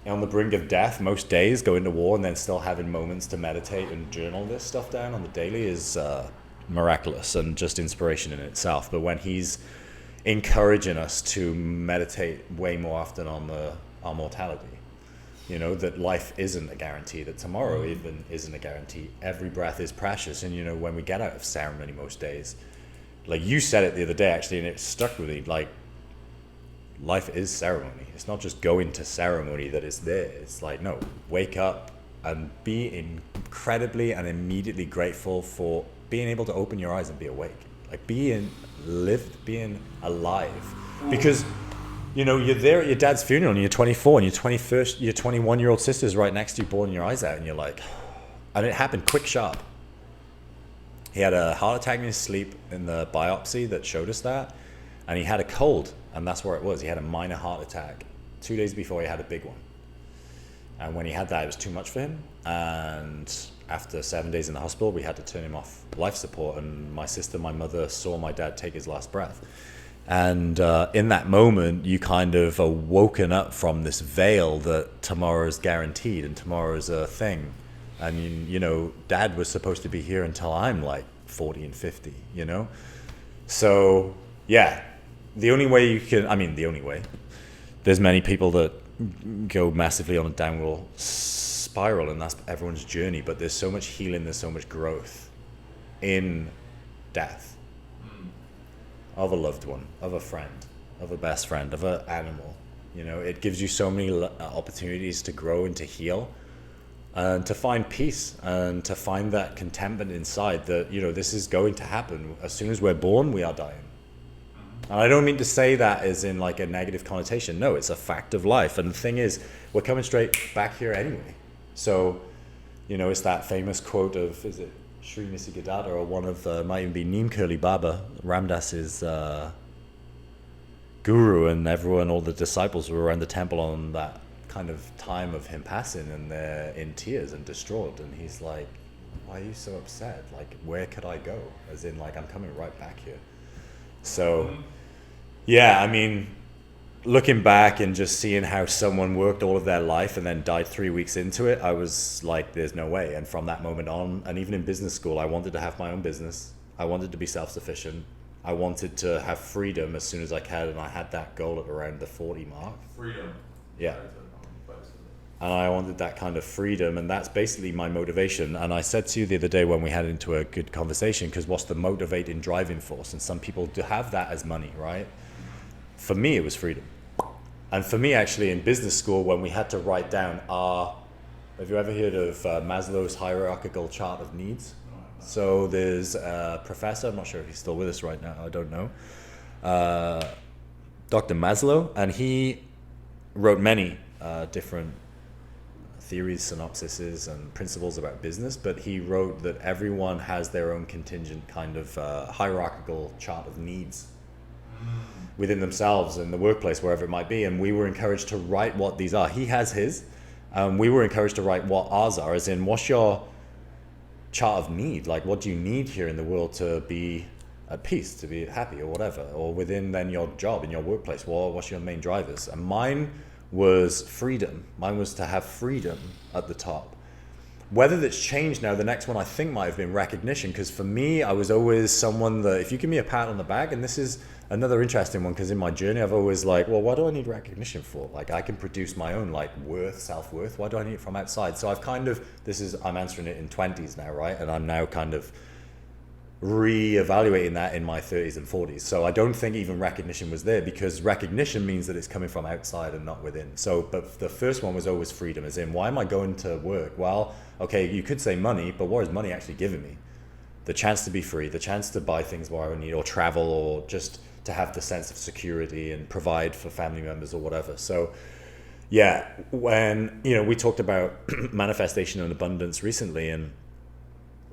on the brink of death most days, going to war and then still having moments to meditate and journal this stuff down on the daily is miraculous and just inspiration in itself. But when he's encouraging us to meditate way more often on our mortality, that life isn't a guarantee, that tomorrow even isn't a guarantee. Every breath is precious. And when we get out of ceremony most days, like you said it the other day actually, and it stuck with me, like, life is ceremony. It's not just going to ceremony that is there. It's like, no, wake up and be incredibly and immediately grateful for being able to open your eyes and be awake. Like, being alive. Because you're there at your dad's funeral and you're 24 and your 21-year-old sister's right next to you, bawling your eyes out, and you're like, and it happened quick, sharp. He had a heart attack in his sleep in the biopsy that showed us that, and he had a cold, and that's where it was. He had a minor heart attack 2 days before he had a big one. And when he had that, it was too much for him, and after 7 days in the hospital, we had to turn him off life support, and my sister, my mother, saw my dad take his last breath. And in that moment, you kind of are woken up from this veil that tomorrow's guaranteed and tomorrow's a thing. And, dad was supposed to be here until I'm like 40 and 50, So, yeah, the only way there's many people that go massively on a downward spiral, and that's everyone's journey. But there's so much healing, there's so much growth in death. Of a loved one, of a friend, of a best friend, of an animal. It gives you so many opportunities to grow and to heal. and to find peace and to find that contentment inside that, this is going to happen. As soon as we're born, we are dying. And I don't mean to say that as in like a negative connotation. No, it's a fact of life. And the thing is, we're coming straight back here anyway. So, it's that famous quote of, is it Sri Nisargadatta, or one of the, might even be Neem Curly Baba, Ramdas's guru, and everyone, all the disciples were around the temple on that kind of time of him passing, and they're in tears and distraught. And he's like, why are you so upset? Like, where could I go? As in, like, I'm coming right back here. So, yeah, I mean, looking back and just seeing how someone worked all of their life and then died 3 weeks into it, I was like, there's no way. And from that moment on, and even in business school, I wanted to have my own business. I wanted to be self-sufficient. I wanted to have freedom as soon as I could, and I had that goal at around the 40 mark. Freedom. Yeah. And I wanted that kind of freedom, and that's basically my motivation. And I said to you the other day when we had into a good conversation, because what's the motivating driving force? And some people do have that as money, right? For me, it was freedom. And for me, actually, in business school, when we had to write down have you ever heard of Maslow's hierarchical chart of needs? So there's a professor, I'm not sure if he's still with us right now, I don't know, Dr. Maslow, and he wrote many different theories, synopsises, and principles about business, but he wrote that everyone has their own contingent kind of hierarchical chart of needs within themselves in the workplace, wherever it might be. And we were encouraged to write what these are. He has his. We were encouraged to write what ours are, as in, what's your chart of need? Like, what do you need here in the world to be at peace, to be happy, or whatever? Or within then your job, in your workplace, well, what's your main drivers? And mine was freedom. Mine was to have freedom at the top. Whether that's changed now, the next one I think might have been recognition, because for me, I was always someone that, if you give me a pat on the back, and this is another interesting one, because in my journey, I've always like, well, what do I need recognition for? Like, I can produce my own like worth, self-worth. Why do I need it from outside? So I've kind of, I'm answering it in 20s now, right? And I'm now kind of re-evaluating that in my 30s and 40s. So I don't think even recognition was there, because recognition means that it's coming from outside and not within. So, but the first one was always freedom, as in, why am I going to work? Well, okay, you could say money, but what is money actually giving me? The chance to be free, the chance to buy things where I need, or travel, or just to have the sense of security and provide for family members or whatever. So yeah, when, we talked about manifestation and abundance recently, and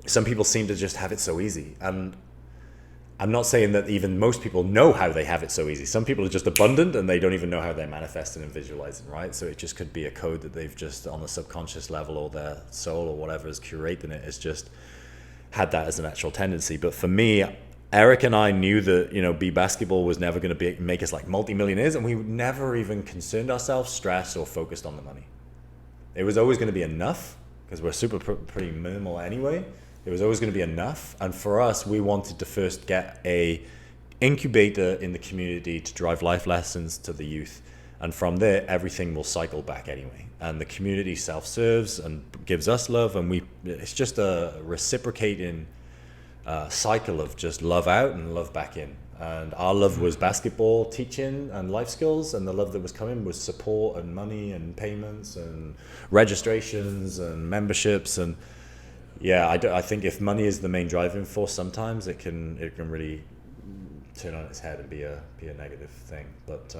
some people seem to just have it so easy. And I'm not saying that even most people know how they have it so easy. Some people are just abundant and they don't even know how they're manifesting and visualizing, right? So it just could be a code that they've just, on the subconscious level, or their soul or whatever is curating it, has just had that as a natural tendency. But for me, Eric and I knew that, B Basketball was never going to make us like multimillionaires, and we never even concerned ourselves, stressed, or focused on the money. It was always going to be enough, because we're pretty minimal anyway. It was always going to be enough. And for us, we wanted to first get a incubator in the community to drive life lessons to the youth. And from there, everything will cycle back anyway. And the community self-serves and gives us love. And it's just a reciprocating cycle of just love out and love back in. And our love was basketball, teaching, and life skills. And the love that was coming was support and money and payments and registrations and memberships. And yeah, I think if money is the main driving force, sometimes it can really turn on its head and be a negative thing. But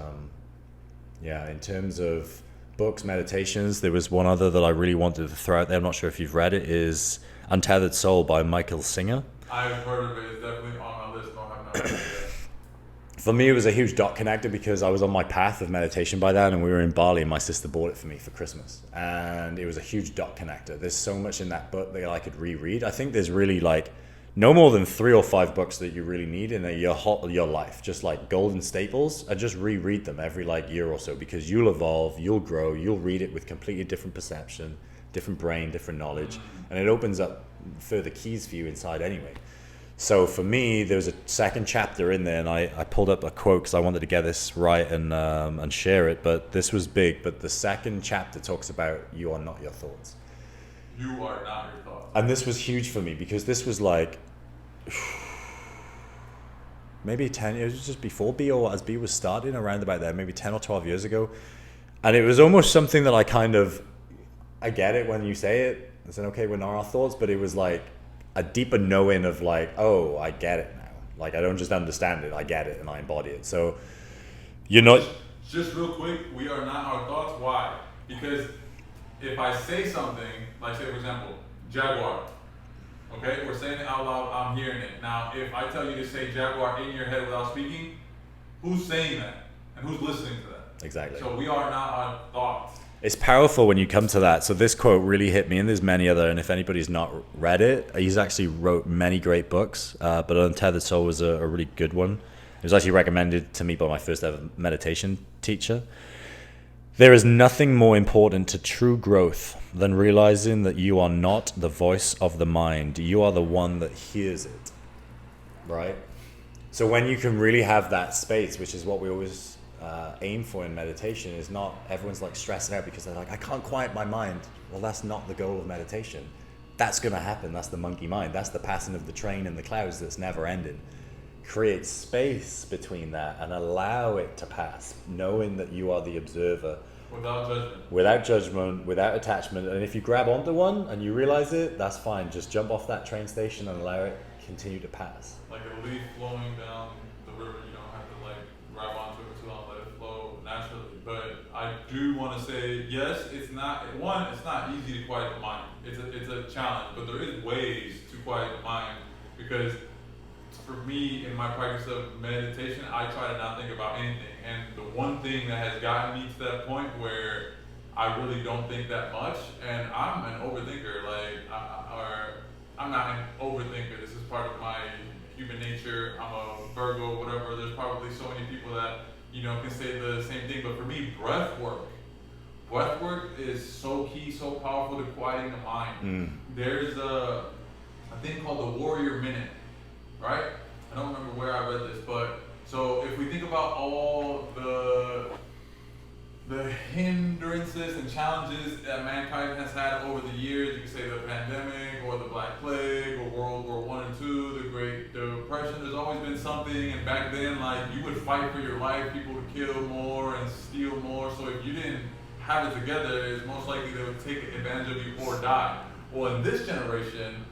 yeah, in terms of books, meditations, there was one other that I really wanted to throw out there. I'm not sure if you've read it. Is Untethered Soul by Michael Singer. I've heard of it. It's definitely on my list. Don't have no idea. For me, it was a huge dot connector, because I was on my path of meditation by then, and we were in Bali, and my sister bought it for me for Christmas. And it was a huge dot connector. There's so much in that book that I could reread. I think there's really like no more than 3 or 5 books that you really need in your life, just like golden staples, and just reread them every like year or so, because you'll evolve, you'll grow, you'll read it with completely different perception, different brain, different knowledge, and it opens up further keys for you inside anyway. So for me, there's a second chapter in there, and I pulled up a quote because I wanted to get this right and share it, but this was big. But the second chapter talks about you are not your thoughts. You are not your thoughts. And this was huge for me, because this was like maybe 10 years just before B, or as B was starting, around about there, maybe 10 or 12 years ago. And it was almost something that I I get it when you say it. I said, okay, we're not our thoughts, but it was like a deeper knowing of like, oh, I get it now. Like I don't just understand it, I get it and I embody it. So you're not. Just real quick, we are not our thoughts. Why? Because if I say something, like say for example, Jaguar, okay, we're saying it out loud, I'm hearing it. Now, if I tell you to say Jaguar in your head without speaking, who's saying that? And who's listening to that? Exactly. So we are not our thoughts. It's powerful when you come to that. So this quote really hit me, and there's many other, and if anybody's not read it, he's actually wrote many great books, but Untethered Soul was a really good one. It was actually recommended to me by my first ever meditation teacher. There is nothing more important to true growth than realizing that you are not the voice of the mind. You are the one that hears it, right? So when you can really have that space, which is what we always aim for in meditation, is not everyone's like stressing out because they're like, I can't quiet my mind. Well, that's not the goal of meditation. That's going to happen. That's the monkey mind. That's the passing of the train in the clouds that's never ending. Create space between that and allow it to pass, knowing that you are the observer. Without judgment, without attachment. And if you grab onto one and you realize it, that's fine. Just jump off that train station and allow it continue to pass. Like a leaf flowing down the river, you don't have to like grab onto it too long, let it flow naturally. But I do want to say, yes, it's not easy to quiet the mind. It's a challenge, but there is ways to quiet the mind, because for me, in my practice of meditation, I try to not think about anything. And the one thing that has gotten me to that point where I really don't think that much, and I'm an overthinker, I'm not an overthinker. This is part of my human nature. I'm a Virgo, whatever. There's probably so many people that, can say the same thing. But for me, breath work is so key, so powerful to quieting the mind. There's a thing called the Warrior Minute. Right? I don't remember where I read this, but so if we think about all the hindrances and challenges that mankind has had over the years, you can say the pandemic or the Black Plague or World War I and II, the Great Depression, there's always been something. And back then, like, you would fight for your life, people would kill more and steal more. So if you didn't have it together, it's most likely they would take advantage of you or die. Well, in this generation,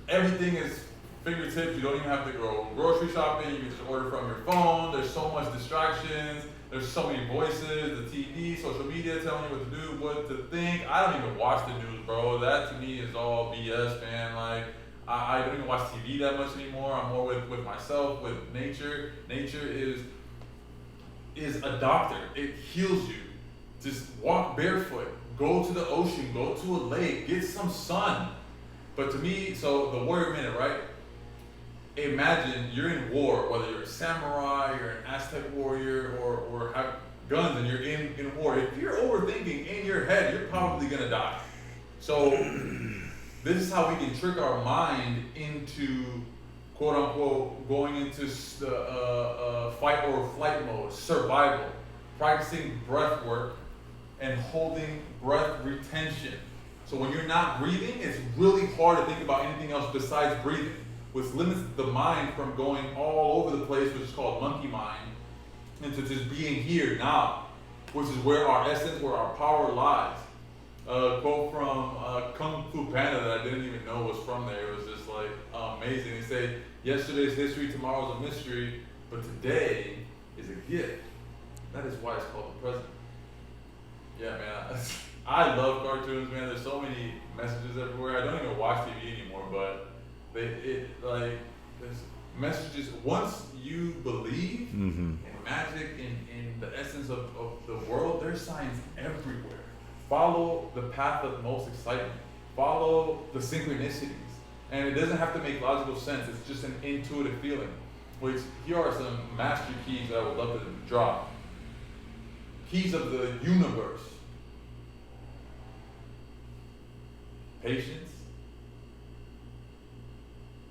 everything is fingertips. You don't even have to go grocery shopping. You can just order from your phone. There's so much distractions. There's so many voices, the TV, social media telling you what to do, what to think. I don't even watch the news, bro. That to me is all BS, man. Like, I don't even watch TV that much anymore. I'm more with myself, with nature. Nature is a doctor. It heals you. Just walk barefoot. Go to the ocean. Go to a lake. Get some sun. But to me, so the Warrior Minute, right? Imagine you're in war, whether you're a samurai, you're an Aztec warrior, or have guns and you're in war. If you're overthinking in your head, you're probably gonna die. So this is how we can trick our mind into, quote unquote, going into fight or flight mode, survival, practicing breath work and holding breath retention. So when you're not breathing, it's really hard to think about anything else besides breathing, which limits the mind from going all over the place, which is called monkey mind, into just being here now, which is where our essence, where our power lies. A quote from Kung Fu Panda that I didn't even know was from there. It was just like amazing. They say, yesterday's history, tomorrow's a mystery, but today is a gift. That is why it's called the present. Yeah, man. I love cartoons, man. There's so many messages everywhere. I don't even watch TV anymore, but there's messages. Once you believe in magic, in the essence of the world, there's signs everywhere. Follow the path of most excitement. Follow the synchronicities. And it doesn't have to make logical sense. It's just an intuitive feeling. Which, here are some master keys that I would love to drop. Keys of the universe. Patience,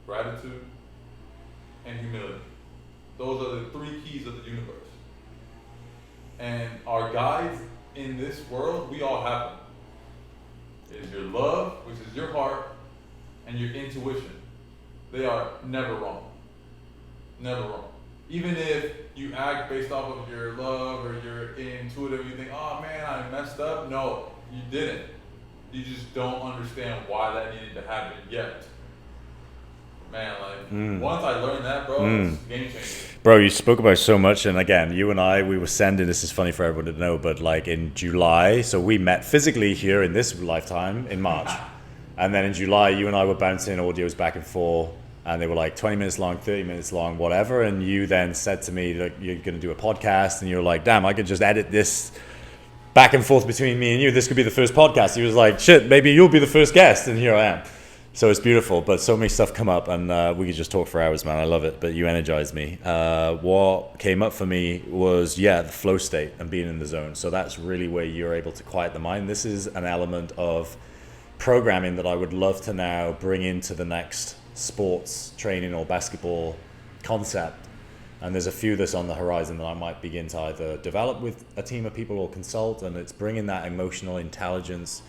gratitude, and humility. Those are the three keys of the universe. And our guides in this world, we all have them. It is your love, which is your heart, and your intuition. They are never wrong. Never wrong. Even if you act based off of your love or your intuitive, you think, oh man, I messed up. No, you didn't. You just don't understand why that needed to happen yet. Man, like once I learned that, bro, it's game changer. Bro, you spoke about so much, and again, you and I, we were sending, this is funny for everyone to know, but like in July, so we met physically here in this lifetime in March. And then in July, you and I were bouncing audios back and forth, and they were like 20 minutes long, 30 minutes long, whatever. And you then said to me, like, you're going to do a podcast, and you're like, damn, I could just edit this back and forth between me and you. This could be the first podcast. He was like, shit, maybe you'll be the first guest, and here I am. So it's beautiful, but so many stuff come up, and we could just talk for hours, man. I love it, but you energized me. What came up for me was, the flow state and being in the zone. So that's really where you're able to quiet the mind. This is an element of programming that I would love to now bring into the next sports training or basketball concept. And there's a few that's on the horizon that I might begin to either develop with a team of people or consult, and it's bringing that emotional intelligence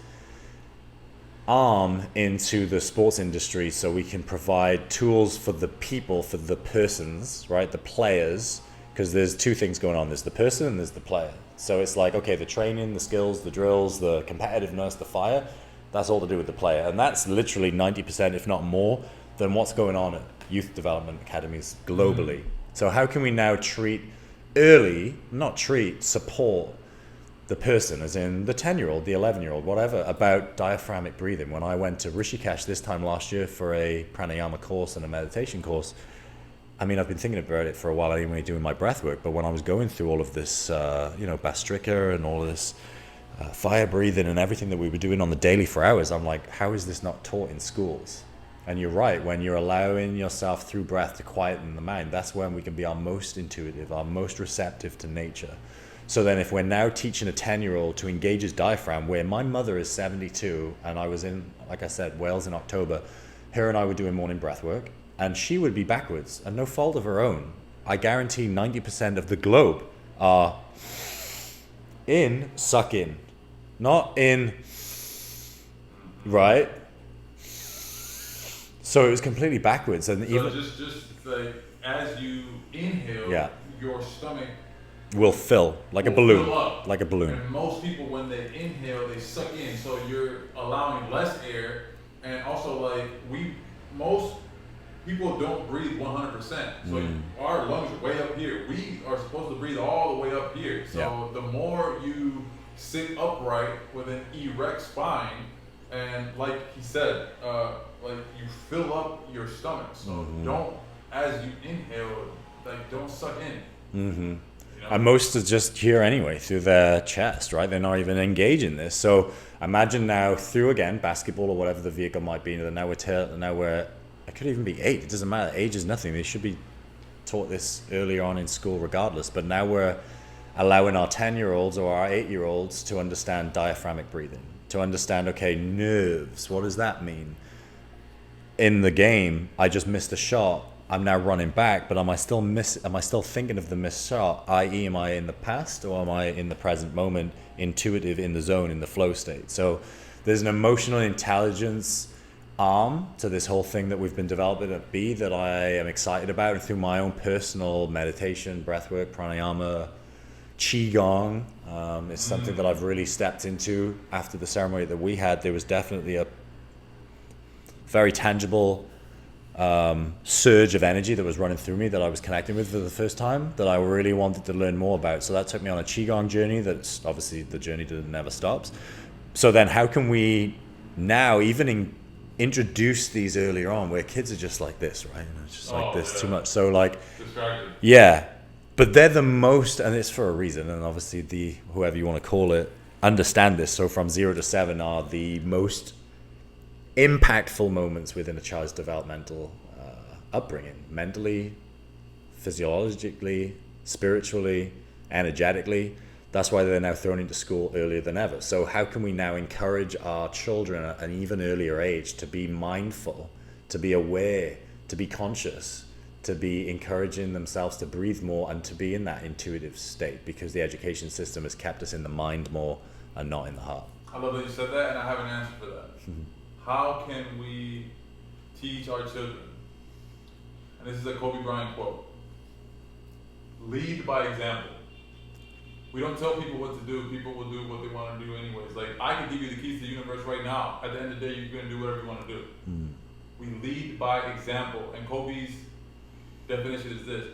arm into the sports industry so we can provide tools for the people, for the persons, right? The players, because there's two things going on. There's the person and there's the player. So it's like, okay, the training, the skills, the drills, the competitiveness, the fire, that's all to do with the player. And that's literally 90%, if not more, than what's going on at youth development academies globally. So how can we now support the person, as in the 10-year-old, the 11-year-old, whatever, about diaphragmic breathing? When I went to Rishikesh this time last year for a pranayama course and a meditation course, I mean, I've been thinking about it for a while anyway, doing my breath work, but when I was going through all of this, Bastrika and all of this fire breathing and everything that we were doing on the daily for hours, I'm like, how is this not taught in schools? And you're right, when you're allowing yourself through breath to quieten the mind, that's when we can be our most intuitive, our most receptive to nature. So then if we're now teaching a 10-year-old to engage his diaphragm, where my mother is 72, and I was in, like I said, Wales in October, her and I were doing morning breath work, and she would be backwards, and no fault of her own. I guarantee 90% of the globe are in, suck in, not in, right? So it was completely backwards. And so even just like as you inhale, your stomach will fill like a balloon, like a balloon. And most people, when they inhale, they suck in, so you're allowing less air. And also, like, most people don't breathe 100%. So our lungs are way up here. We are supposed to breathe all the way up here. So the more you sit upright with an erect spine, and like he said, like you fill up your stomach. So don't, as you inhale, like don't suck in. And most are just here anyway, through their chest, right? They're not even engaging this. So imagine now through, again, basketball or whatever the vehicle might be, now we're it could even be 8. It doesn't matter. Age is nothing. They should be taught this earlier on in school regardless. But now we're allowing our 10-year-olds or our 8-year-olds to understand diaphragmic breathing, to understand, okay, nerves, what does that mean? In the game, I just missed a shot. I'm now running back, but am I still thinking of the missed shot? I.e., am I in the past or am I in the present moment, intuitive, in the zone, in the flow state? So there's an emotional intelligence arm to this whole thing that we've been developing at B that I am excited about, and through my own personal meditation, breathwork, pranayama, qigong. It's something that I've really stepped into after the ceremony that we had. There was definitely a very tangible surge of energy that was running through me that I was connecting with for the first time, that I really wanted to learn more about. So that took me on a qigong journey. That's obviously the journey that never stops. So then how can we now even introduce these earlier on, where kids are just like this, right? It's just like this too much. So like, distracted. But they're the most, and it's for a reason, and obviously the whoever you want to call it understand this. So from 0 to 7 are the most impactful moments within a child's developmental upbringing, mentally, physiologically, spiritually, energetically. That's why they're now thrown into school earlier than ever. So how can we now encourage our children at an even earlier age to be mindful, to be aware, to be conscious, to be encouraging themselves to breathe more and to be in that intuitive state, because the education system has kept us in the mind more and not in the heart. I love that you said that, and I have an answer for that. How can we teach our children? And this is a Kobe Bryant quote. Lead by example. We don't tell people what to do. People will do what they want to do anyways. Like, I can give you the keys to the universe right now. At the end of the day, you're going to do whatever you want to do. We lead by example. And Kobe's definition is this.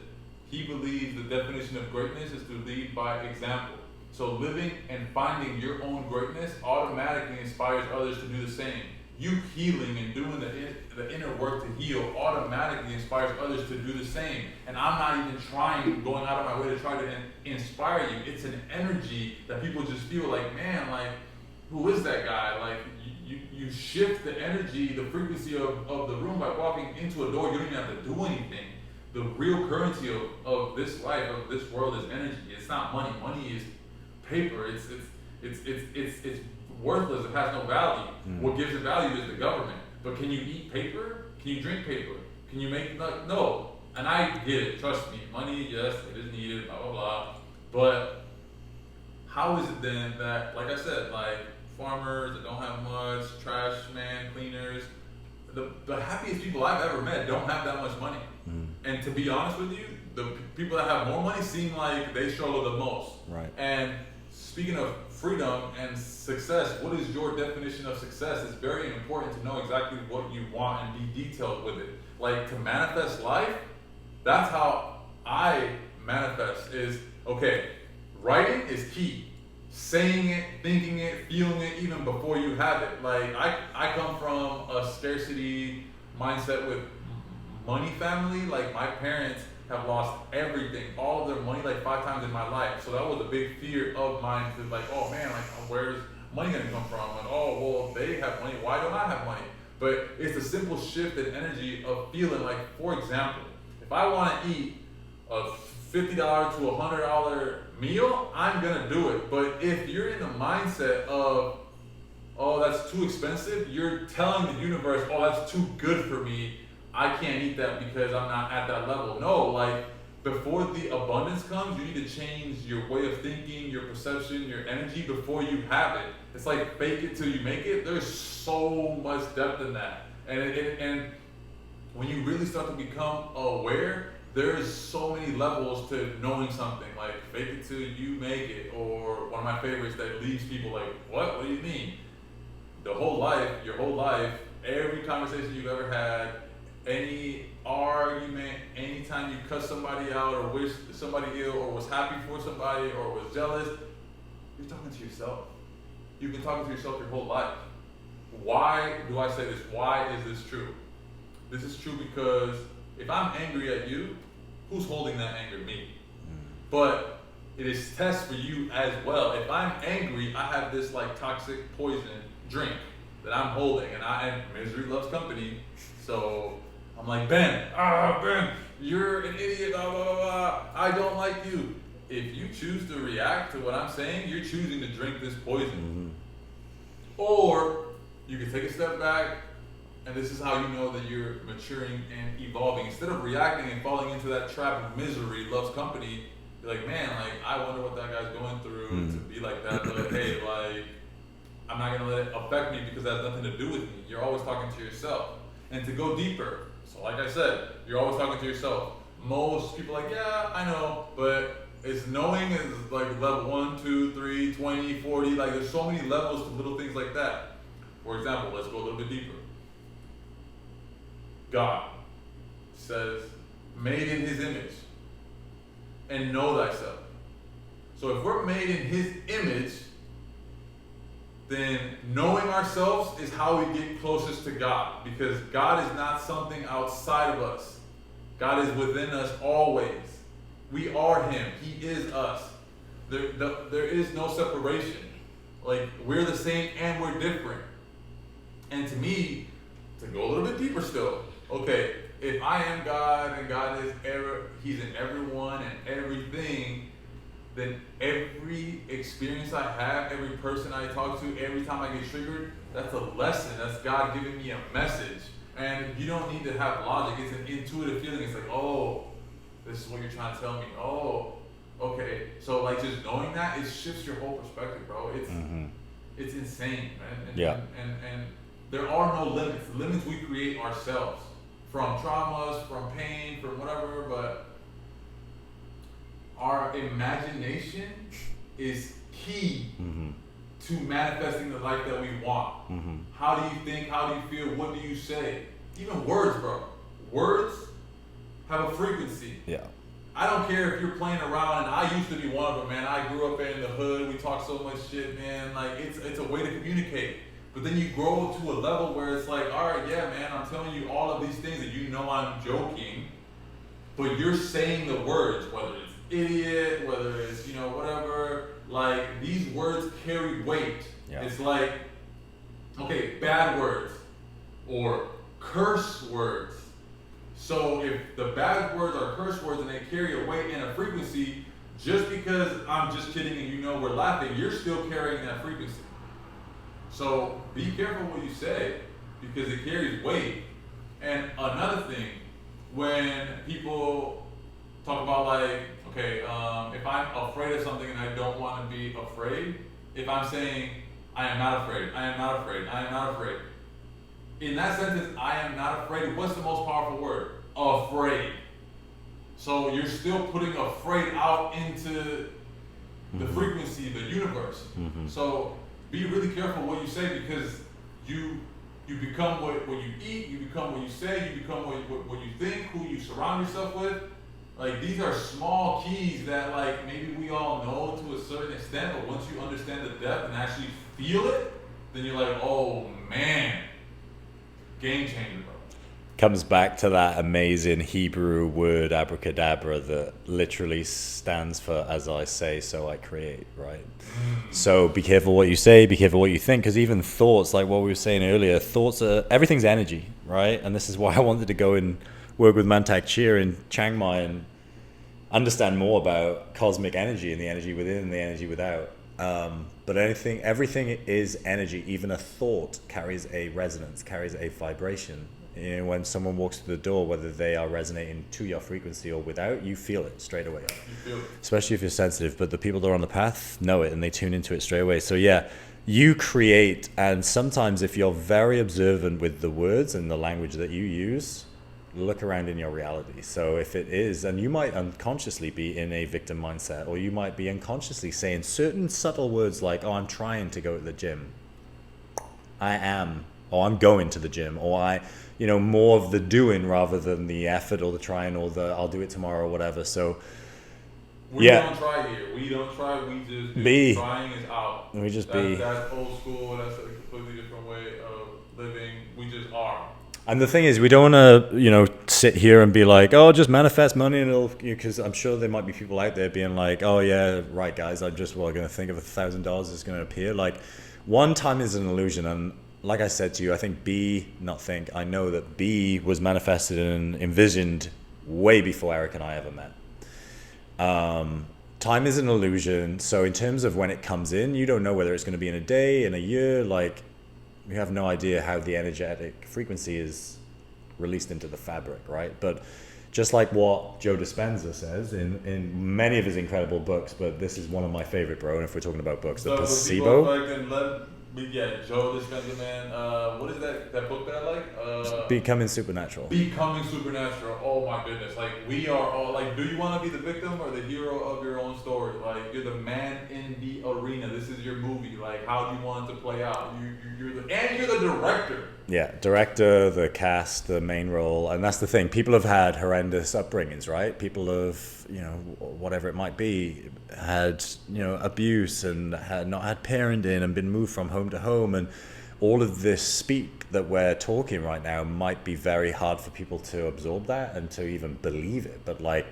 He believes the definition of greatness is to lead by example. So living and finding your own greatness automatically inspires others to do the same. You healing and doing the inner work to heal automatically inspires others to do the same. And I'm not even going out of my way to try to inspire you. It's an energy that people just feel like, man, like, who is that guy? Like, you shift the energy, the frequency of the room by walking into a door. You don't even have to do anything. The real currency of this life, of this world, is energy. It's not money. Money is paper. It's worthless. It has no value. What gives it value is the government. But can you eat paper? Can you drink paper? Can you make no? And I get it. Trust me. Money, yes, it is needed. Blah blah blah. But how is it then that, like I said, like farmers that don't have much, trash man, cleaners, the happiest people I've ever met don't have that much money. And to be honest with you, the people that have more money seem like they struggle the most. Right. And speaking of freedom and success, what is your definition of success? It's very important to know exactly what you want and be detailed with it. Like, to manifest life, that's how I manifest is, okay, writing is key. Saying it, thinking it, feeling it, even before you have it. Like, I come from a scarcity mindset with money family. Like, my parents have lost everything, all of their money, like 5 times in my life. So that was a big fear of mine, to like, oh man, like, where's money gonna come from? And oh, well, they have money, why don't I have money? But it's a simple shift in energy of feeling. Like, for example, if I want to eat a $50 to $100 meal, I'm gonna do it. But if you're in the mindset of, oh, that's too expensive, you're telling the universe, oh, that's too good for me, I can't eat that because I'm not at that level. No, like, before the abundance comes, you need to change your way of thinking, your perception, your energy before you have it. It's like fake it till you make it. There's so much depth in that. And when you really start to become aware, there's so many levels to knowing something. Like, fake it till you make it, or one of my favorites that leaves people like, what do you mean? The whole life, your whole life, every conversation you've ever had, any argument, anytime you cuss somebody out or wish somebody ill or was happy for somebody or was jealous, you're talking to yourself. You've been talking to yourself your whole life. Why do I say this? Why is this true? This is true because if I'm angry at you, who's holding that anger? Me. But it is test for you as well. If I'm angry, I have this like toxic poison drink that I'm holding, and misery loves company. So I'm like, Ben, you're an idiot, blah, blah, blah, blah. I don't like you. If you choose to react to what I'm saying, you're choosing to drink this poison. Or you can take a step back, and this is how you know that you're maturing and evolving. Instead of reacting and falling into that trap of misery loves company, you're like, man, like, I wonder what that guy's going through to be like that. But hey, like, I'm not gonna let it affect me because that has nothing to do with me. You're always talking to yourself. And to go deeper, so like I said, you're always talking to yourself. Most people are like, yeah, I know, but it's knowing is like level 1, 2, 3, 20, 40, like there's so many levels to little things like that. For example, let's go a little bit deeper. God says, made in his image, and know thyself. So if we're made in his image, then knowing ourselves is how we get closest to God, because God is not something outside of us. God is within us always. We are him. He is us. There is no separation. Like, we're the same and we're different. And to me, to go a little bit deeper still, okay, if I am God and God is he's in everyone and everything, then every experience I have, every person I talk to, every time I get triggered, that's a lesson. That's God giving me a message. And you don't need to have logic. It's an intuitive feeling. It's like, oh, this is what you're trying to tell me. Oh, okay. So like just knowing that, it shifts your whole perspective, bro. It's insane, man. And there are no limits. The limits we create ourselves from traumas, from pain, from whatever, but our imagination is key to manifesting the life that we want. Mm-hmm. How do you think? How do you feel? What do you say? Even words, bro. Words have a frequency. Yeah. I don't care if you're playing around, and I used to be one of them, man. I grew up in the hood. We talk so much shit, man. Like, it's a way to communicate. But then you grow to a level where it's like, all right, yeah, man, I'm telling you all of these things that you know I'm joking, but you're saying the words, whether it's idiot, whether it's, you know, whatever. Like, these words carry weight. Yeah. It's like, okay, bad words or curse words. So if the bad words are curse words and they carry a weight and a frequency, just because I'm just kidding and you know we're laughing, you're still carrying that frequency. So be careful what you say because it carries weight. And another thing, when people talk about like, okay, if I'm afraid of something and I don't want to be afraid, if I'm saying, I am not afraid, I am not afraid, I am not afraid. In that sentence, I am not afraid, what's the most powerful word? Afraid. So you're still putting afraid out into the frequency, the universe. So be really careful what you say because you become what you eat, you become what you say, you become what you think, who you surround yourself with. Like these are small keys that like maybe we all know to a certain extent, but once you understand the depth and actually feel it, then you're like, oh man, game changer, bro. Comes back to that amazing Hebrew word abracadabra that literally stands for as I say, so I create, right? So be careful what you say, be careful what you think, because even thoughts, like what we were saying earlier, thoughts are, everything's energy, right? And this is why I wanted to go and work with Mantak Chia in Chiang Mai and understand more about cosmic energy and the energy within and the energy without. But everything is energy. Even a thought carries a resonance, carries a vibration. You know, when someone walks through the door, whether they are resonating to your frequency or without, you feel it straight away. You feel it. Especially if you're sensitive. But the people that are on the path know it and they tune into it straight away. So yeah, you create, and sometimes if you're very observant with the words and the language that you use, look around in your reality. So if it is, and you might unconsciously be in a victim mindset, or you might be unconsciously saying certain subtle words like, oh, I'm trying to go to the gym. I am, or I'm going to the gym, or more of the doing rather than the effort or the trying or the I'll do it tomorrow or whatever. So we don't try here. We don't try. We just do. Be. Trying is out. We just be. That's old school. That's a completely different way of living. We just are. And the thing is, we don't want to, sit here and be like, oh, just manifest money and it'll, because I'm sure there might be people out there being like, oh yeah, right guys, I'm just going to think of $1,000 is going to appear. Like, one time is an illusion. And like I said to you, I think I know that B was manifested and envisioned way before Eric and I ever met. Time is an illusion. So in terms of when it comes in, you don't know whether it's going to be in a day, in a year, like you have no idea how the energetic frequency is released into the fabric, right? But just like what Joe Dispenza says in many of his incredible books, but this is one of my favorite, bro, and if we're talking about books, the placebo. Yeah, Joe Dispenza, man. What is that book that I like? Becoming Supernatural. Becoming Supernatural. Oh my goodness. Like, we are all, like, do you want to be the victim or the hero of your own story? Like, you're the man in the arena. This is your movie. Like, how do you want it to play out? You're the director. Yeah, director, the cast, the main role. And that's the thing. People have had horrendous upbringings, right? People have, whatever it might be, had, abuse and had not had parenting and been moved from home to home. And all of this speak that we're talking right now might be very hard for people to absorb that and to even believe it. But like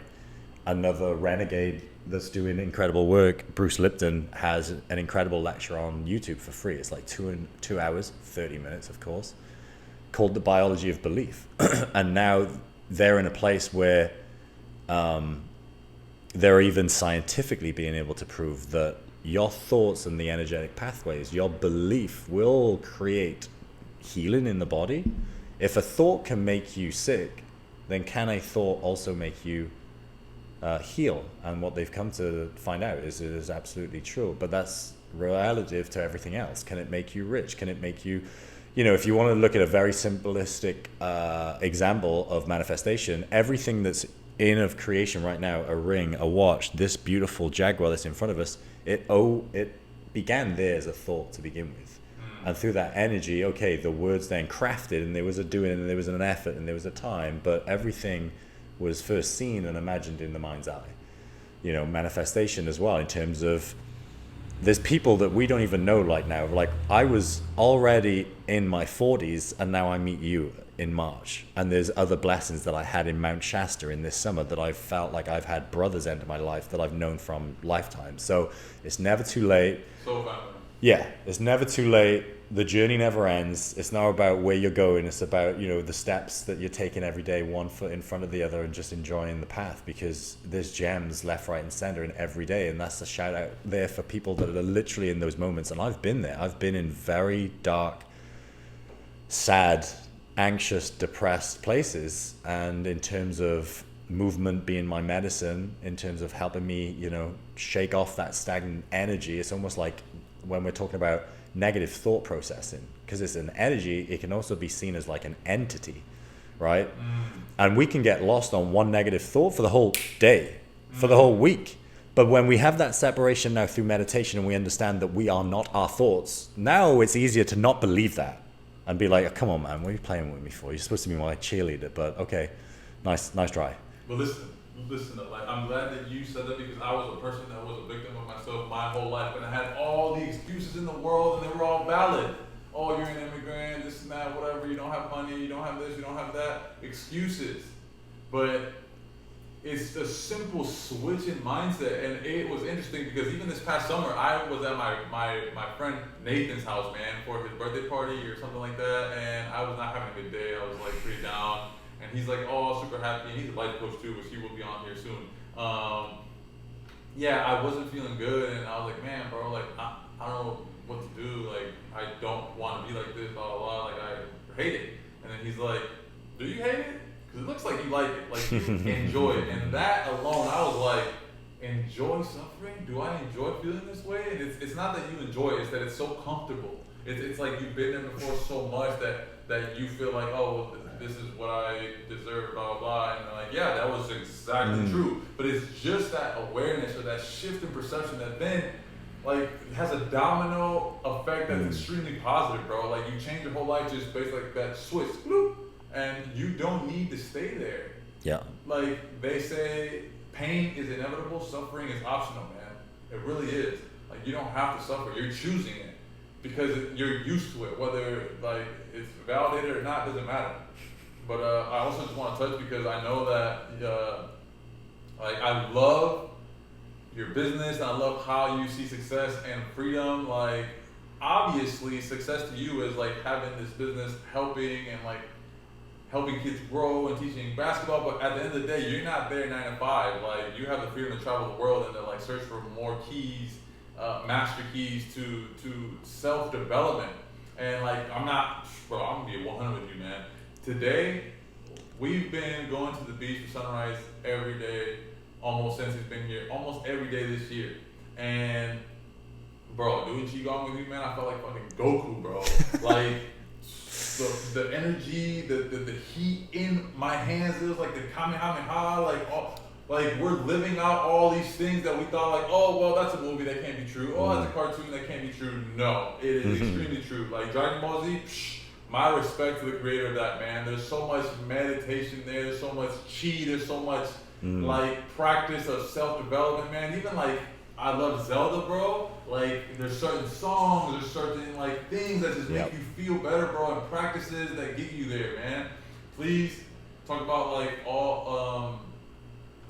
another renegade that's doing incredible work, Bruce Lipton, has an incredible lecture on YouTube for free. It's like 2 hours, 30 minutes, of course, called The Biology of Belief. And now they're in a place where they're even scientifically being able to prove that your thoughts and the energetic pathways, your belief will create healing in the body. If a thought can make you sick, then can a thought also make you heal? And what they've come to find out is it is absolutely true. But that's relative to everything else. Can it make you rich? Can it make you, if you want to look at a very simplistic example of manifestation, everything that's in of creation right now, a ring, a watch, this beautiful Jaguar that's in front of us, it began there as a thought to begin with. And through that energy, okay, the words then crafted, and there was a doing, and there was an effort, and there was a time, but everything was first seen and imagined in the mind's eye. You know, manifestation as well, in terms of there's people that we don't even know like now. Like, I was already in my 40s, and now I meet you in March. And there's other blessings that I had in Mount Shasta in this summer that I felt like I've had brothers enter my life that I've known from lifetime. So it's never too late. So family. Yeah, it's never too late. The journey never ends. It's not about where you're going. It's about, you know, the steps that you're taking every day, one foot in front of the other, and just enjoying the path, because there's gems left, right, and center in every day. And that's a shout out there for people that are literally in those moments. And I've been there. I've been in very dark, sad, anxious, depressed places. And in terms of movement being my medicine, in terms of helping me, you know, shake off that stagnant energy, it's almost like when we're talking about negative thought processing, because it's an energy, it can also be seen as like an entity, right? And we can get lost on one negative thought for the whole day, for the whole week. But when we have that separation now through meditation, and we understand that we are not our thoughts, now it's easier to not believe that and be like, oh, come on, man, what are you playing with me for? You're supposed to be my cheerleader, but okay, nice try. But listen, like, I'm glad that you said that, because I was a person that was a victim of myself my whole life, and I had all the excuses in the world, and they were all valid. Oh, you're an immigrant, this and that, whatever, you don't have money, you don't have this, you don't have that. Excuses. But it's a simple switch in mindset, and it was interesting because even this past summer, I was at my friend Nathan's house, man, for his birthday party or something like that, and I was not having a good day. I was like pretty down. And he's like, oh, super happy. And he's a life coach too, which he will be on here soon. Yeah, I wasn't feeling good. And I was like, man, bro, like, I don't know what to do. Like, I don't want to be like this, blah, blah, blah. Like, I hate it. And then he's like, do you hate it? Because it looks like you like it. Like, you enjoy it. And that alone, I was like, enjoy suffering? Do I enjoy feeling this way? And it's not that you enjoy it. It's that it's so comfortable. It's like you've been there before so much that you feel like, oh, well, this is what I deserve, blah, blah, blah. And like, yeah, that was exactly true. But it's just that awareness or that shift in perception that then, like, has a domino effect that's extremely positive, bro. Like, you change your whole life just based like that switch, bloop, and you don't need to stay there. Yeah. Like, they say pain is inevitable, suffering is optional, man. It really is. Like, you don't have to suffer. You're choosing it because you're used to it. Whether, like, it's validated or not, doesn't matter. But I also just want to touch because I know that like, I love your business, and I love how you see success and freedom. Like, obviously success to you is like having this business, helping kids grow and teaching basketball, but at the end of the day, you're not there 9 to 5. Like, you have the freedom to travel the world and to like search for more keys, master keys to self-development. And like, I'm gonna be 100 with you, man. Today, we've been going to the beach for sunrise every day, almost since he's been here, almost every day this year. And bro, doing Qigong with you, man, I felt like fucking Goku, bro. Like, the energy, the heat in my hands, it was like the Kamehameha, like we're living out all these things that we thought like, oh, well, that's a movie, that can't be true. Oh, that's a cartoon, that can't be true. No, it is extremely true. Like Dragon Ball Z, my respect to the creator of that, man. There's so much meditation there, there's so much chi, there's so much like practice of self-development, man. Even like, I love Zelda, bro. Like, there's certain songs, there's certain like things that just make you feel better, bro, and practices that get you there, man. Please talk about like all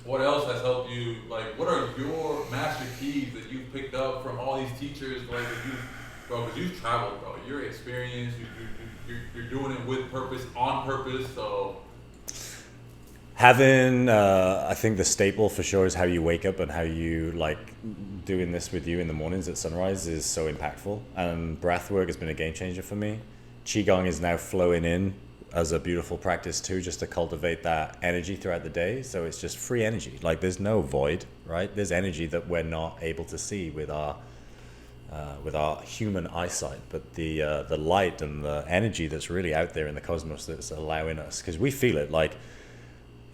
what else has helped you. Like, what are your master keys that you've picked up from all these teachers? Like, because you've traveled, bro. You're experienced. You're doing it with purpose, on purpose. So. Having, I think the staple for sure is how you wake up and how you like doing this with you in the mornings at sunrise is so impactful. And breath work has been a game changer for me. Qigong is now flowing in as a beautiful practice too, just to cultivate that energy throughout the day. So it's just free energy. Like, there's no void, right? There's energy that we're not able to see with our human eyesight, but the light and the energy that's really out there in the cosmos that's allowing us, because we feel it. Like,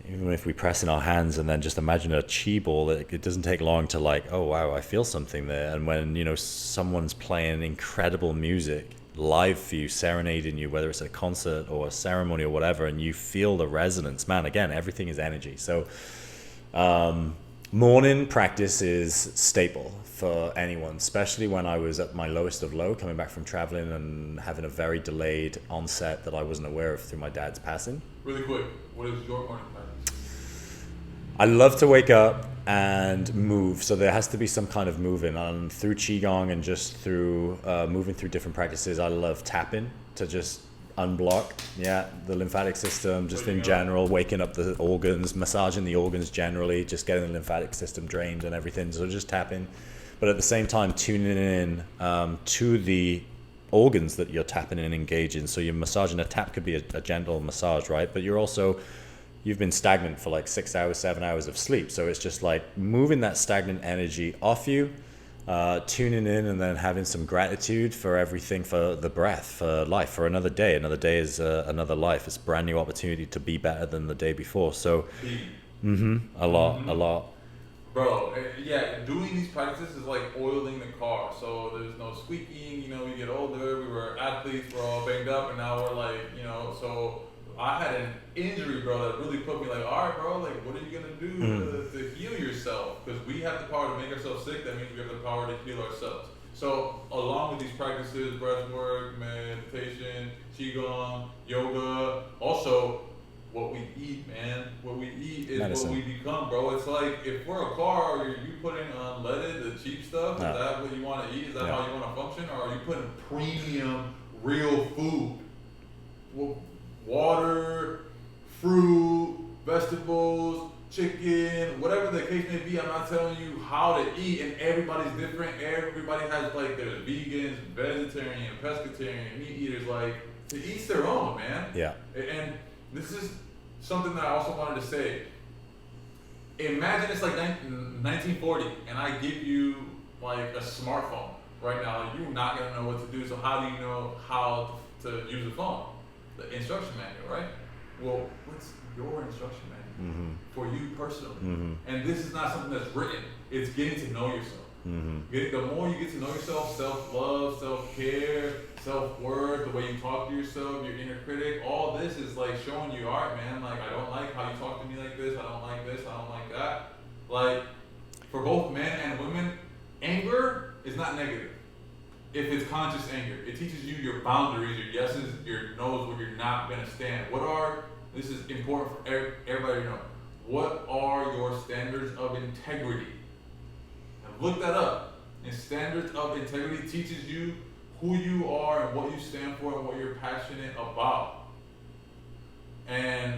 even if we press in our hands and then just imagine a chi ball, it doesn't take long to like, oh wow, I feel something there. And when, you know, someone's playing incredible music live for you, serenading you, whether it's a concert or a ceremony or whatever, and you feel the resonance, man, again, everything is energy. So morning practice is staple for anyone, especially when I was at my lowest of low, coming back from traveling and having a very delayed onset that I wasn't aware of through my dad's passing. Really quick, what is your morning practice? I love to wake up and move, so there has to be some kind of moving. Through qigong and just through moving through different practices, I love tapping to just unblock the lymphatic system, just in general, waking up the organs, massaging the organs generally, just getting the lymphatic system drained and everything. So just tapping, but at the same time tuning in to the organs that you're tapping and engaging. So you're massaging. A tap could be a gentle massage, right? But you've been stagnant for like 6 hours, 7 hours of sleep. So it's just like moving that stagnant energy off you, tuning in, and then having some gratitude for everything, for the breath, for life, for another day. Another day is another life. It's a brand new opportunity to be better than the day before. So a lot. Bro, yeah, doing these practices is like oiling the car. So there's no squeaking, you know, we get older, we were athletes, we're all banged up, and now we're like, you know, so I had an injury, bro, that really put me like, all right, bro, like, what are you going to do to heal yourself? Because we have the power to make ourselves sick. That means we have the power to heal ourselves. So along with these practices, breath work, meditation, qigong, yoga, also what we eat, man. What we eat is medicine. What we become, bro. It's like, if we're a car, are you putting unleaded, the cheap stuff? Is that what you want to eat? Is that how you want to function? Or are you putting premium, real food? Well, water, fruit, vegetables, chicken, whatever the case may be. I'm not telling you how to eat, and everybody's different. Everybody has, like, there's vegans, vegetarian, pescatarian, meat eaters. Like, to each their own, man. Yeah. And this is something that I also wanted to say. Imagine it's like 1940, and I give you like a smartphone right now. You're not gonna know what to do. So how do you know how to use a phone? The instruction manual, right? Well, what's your instruction manual for you personally? And this is not something that's written. It's getting to know yourself. The more you get to know yourself, self-love, self-care, self-worth, the way you talk to yourself, your inner critic, all this is like showing you, all right, man, like, I don't like how you talk to me like this, I don't like this, I don't like that. Like, for both men and women, anger is not negative. If it's conscious anger, it teaches you your boundaries, your yeses, your no's, where you're not gonna stand. This is important for everybody to know, what are your standards of integrity? Now look that up. And standards of integrity teaches you who you are and what you stand for and what you're passionate about. And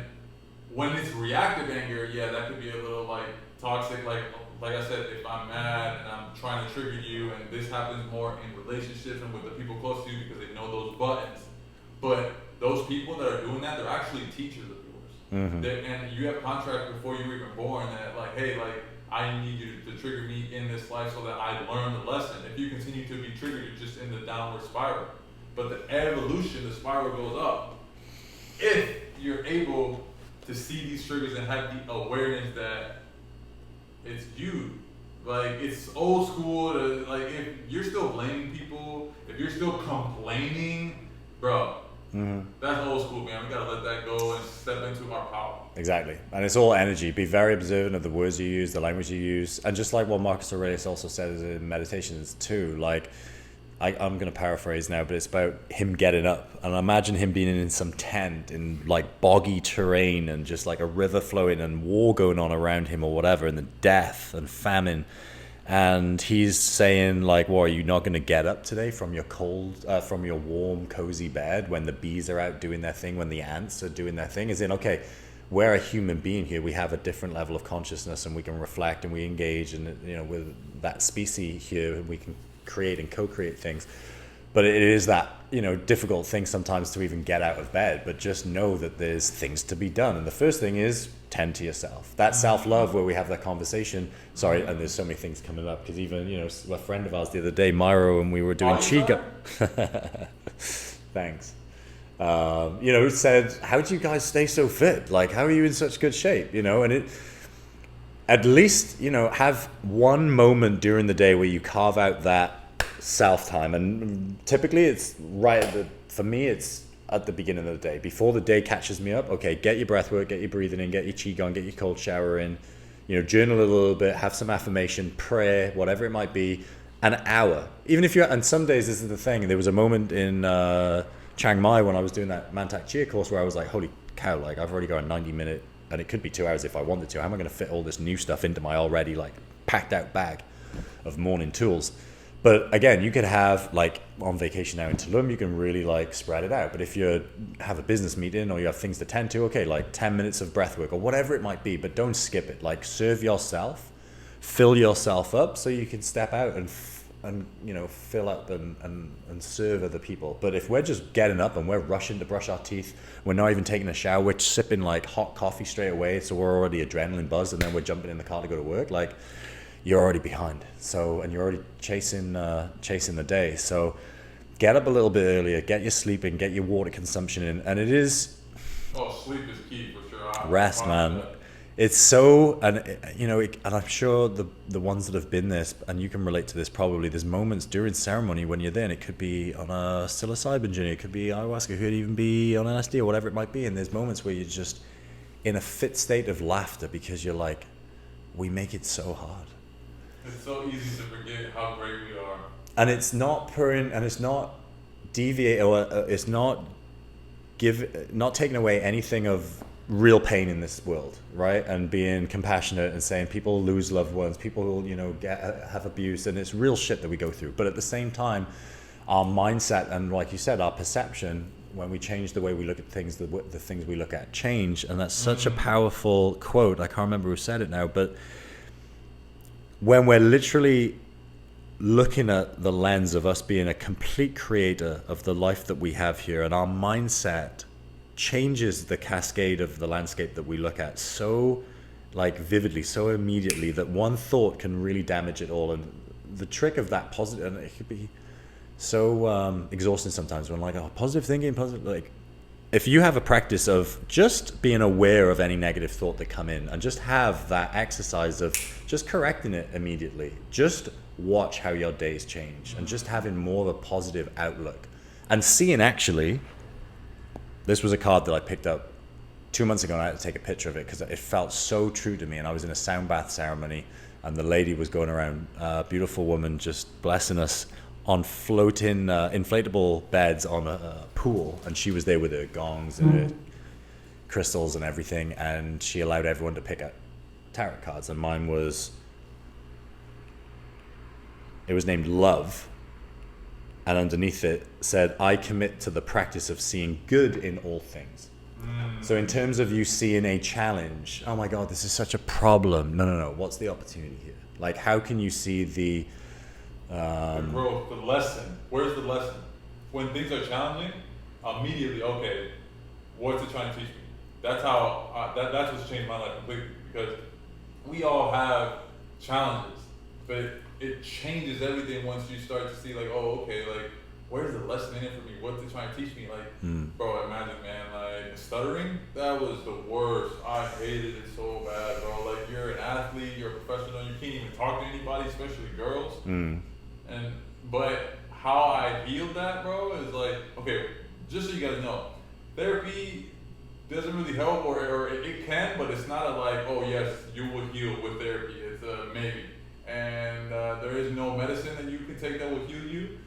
when it's reactive anger, that could be a little like toxic. Like I said, if I'm mad and I'm trying to trigger you, and this happens more in relationships and with the people close to you because they know those buttons. But those people that are doing that, they're actually teachers of yours. And you have contracts before you were even born that, like, hey, like, I need you to trigger me in this life so that I learn the lesson. If you continue to be triggered, you're just in the downward spiral. But the evolution, the spiral goes up. If you're able to see these triggers and have the awareness that it's you. Like, it's old school to, like, if you're still blaming people, if you're still complaining, bro, that's old school, man. We gotta let that go and step into our power. Exactly. And it's all energy. Be very observant of the words you use, the language you use. And just like what Marcus Aurelius also says in Meditations too, like, I'm going to paraphrase now, but it's about him getting up. And imagine him being in some tent in like boggy terrain and just like a river flowing and war going on around him or whatever, and the death and famine. And he's saying like, well, are you not going to get up today from your from your warm, cozy bed when the bees are out doing their thing, when the ants are doing their thing? As in, okay, we're a human being here. We have a different level of consciousness, and we can reflect and we engage, and you know, with that species here, we can create and co-create things. But it is that, you know, difficult thing sometimes to even get out of bed, but just know that there's things to be done. And the first thing is tend to yourself. That self-love where we have that conversation. Sorry, and there's so many things coming up, because even, you know, a friend of ours the other day, Myro, and we were doing Qigong. Thanks. Said, how do you guys stay so fit? Like, how are you in such good shape? And it, at least, have one moment during the day where you carve out that self time. And typically it's for me, it's at the beginning of the day, before the day catches me up. Okay, get your breath work, get your breathing in, get your qigong, get your cold shower in, journal a little bit, have some affirmation, prayer, whatever it might be, an hour. Even if and some days this is the thing. There was a moment in Chiang Mai when I was doing that Mantak Chia course where I was like, holy cow, like I've already got a 90-minute, and it could be 2 hours if I wanted to. How am I going to fit all this new stuff into my already like packed out bag of morning tools? But again, you could have, like, on vacation now in Tulum, you can really like spread it out. But if you have a business meeting or you have things to tend to, okay, like 10 minutes of breath work or whatever it might be, but don't skip it. Like, serve yourself, fill yourself up so you can step out and fill up and serve other people. But if we're just getting up and we're rushing to brush our teeth, we're not even taking a shower, we're sipping like hot coffee straight away, so we're already adrenaline buzzed, and then we're jumping in the car to go to work, like, you're already behind. So, and you're already chasing the day. So get up a little bit earlier, get your sleep in, get your water consumption in. And it is... sleep is key for sure. Rest, man. It's so, and I'm sure the ones that have been this, and you can relate to this probably, there's moments during ceremony when you're there, and it could be on a psilocybin journey, it could be ayahuasca, it could even be on LSD or whatever it might be. And there's moments where you're just in a fit state of laughter because you're like, we make it so hard. It's so easy to forget how great we are. And it's not purring, and it's not deviate, or it's not taking away anything of real pain in this world, right? And being compassionate and saying people lose loved ones, people have abuse, and it's real shit that we go through. But at the same time, our mindset and, like you said, our perception, when we change the way we look at things, the things we look at change. And that's such a powerful quote. I can't remember who said it now, but when we're literally looking at the lens of us being a complete creator of the life that we have here, and our mindset changes the cascade of the landscape that we look at so like vividly, so immediately, that one thought can really damage it all. And the trick of that positive, and it could be so exhausting sometimes when like, positive thinking, like, if you have a practice of just being aware of any negative thought that come in, and just have that exercise of just correcting it immediately, just watch how your days change, and just having more of a positive outlook, and seeing, actually, this was a card that I picked up 2 months ago, and I had to take a picture of it because it felt so true to me. And I was in a sound bath ceremony, and the lady was going around, a beautiful woman, just blessing us on floating inflatable beds on a pool, and she was there with her gongs and her crystals and everything, and she allowed everyone to pick up tarot cards, and mine was named Love, and underneath it said, I commit to the practice of seeing good in all things. So in terms of you seeing a challenge, oh my God, this is such a problem, no, what's the opportunity here? Like, how can you see the growth, the lesson? Where's the lesson? When things are challenging, immediately, okay, what's it trying to teach me? That's how that's what's changed my life completely, because we all have challenges, but it changes everything once you start to see, like, oh, okay, like, where's the lesson in it for me? What's it trying to teach me? Like, bro, imagine, man, like, stuttering, that was the worst. I hated it so bad, bro. Like, you're an athlete, you're a professional, you can't even talk to anybody, especially girls. But how I healed that, bro, is like, okay, just so you guys know, therapy doesn't really help, or it can, but it's not a like, oh yes, you will heal with therapy. It's a maybe. And there is no medicine that you can take that will heal you.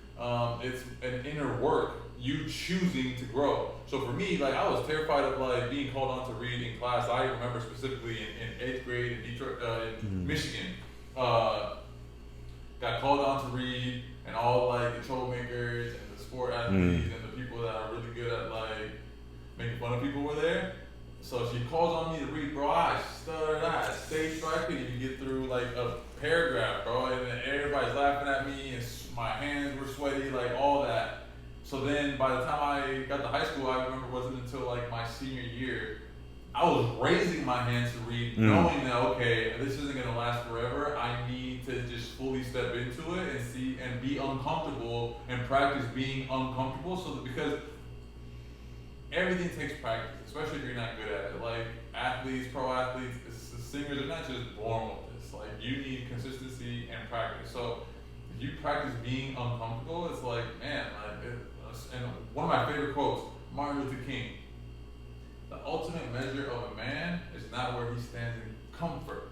It's an inner work, you choosing to grow. So for me, like, I was terrified of like being called on to read in class. I remember specifically in 8th grade in Detroit, in Michigan, got called on to read, and all like the troublemakers and the sport athletes and the people that are really good at like making fun of people were there. So she calls on me to read, bro. I stuttered, I had stage fright. I couldn't even get through like a paragraph, bro. And then everybody's laughing at me, and my hands were sweaty, like all that. So then by the time I got to high school, I remember it wasn't until like my senior year, I was raising my hands to read, knowing that, okay, this isn't gonna last forever. I need to just fully step into it and see and be uncomfortable and practice being uncomfortable. So that, because everything takes practice, especially if you're not good at it. Like athletes, pro athletes, singers are not just born with this. Like you need consistency and practice. So if you practice being uncomfortable, it's like, man, and one of my favorite quotes, Martin Luther King, the ultimate measure of a man is not where he stands in comfort,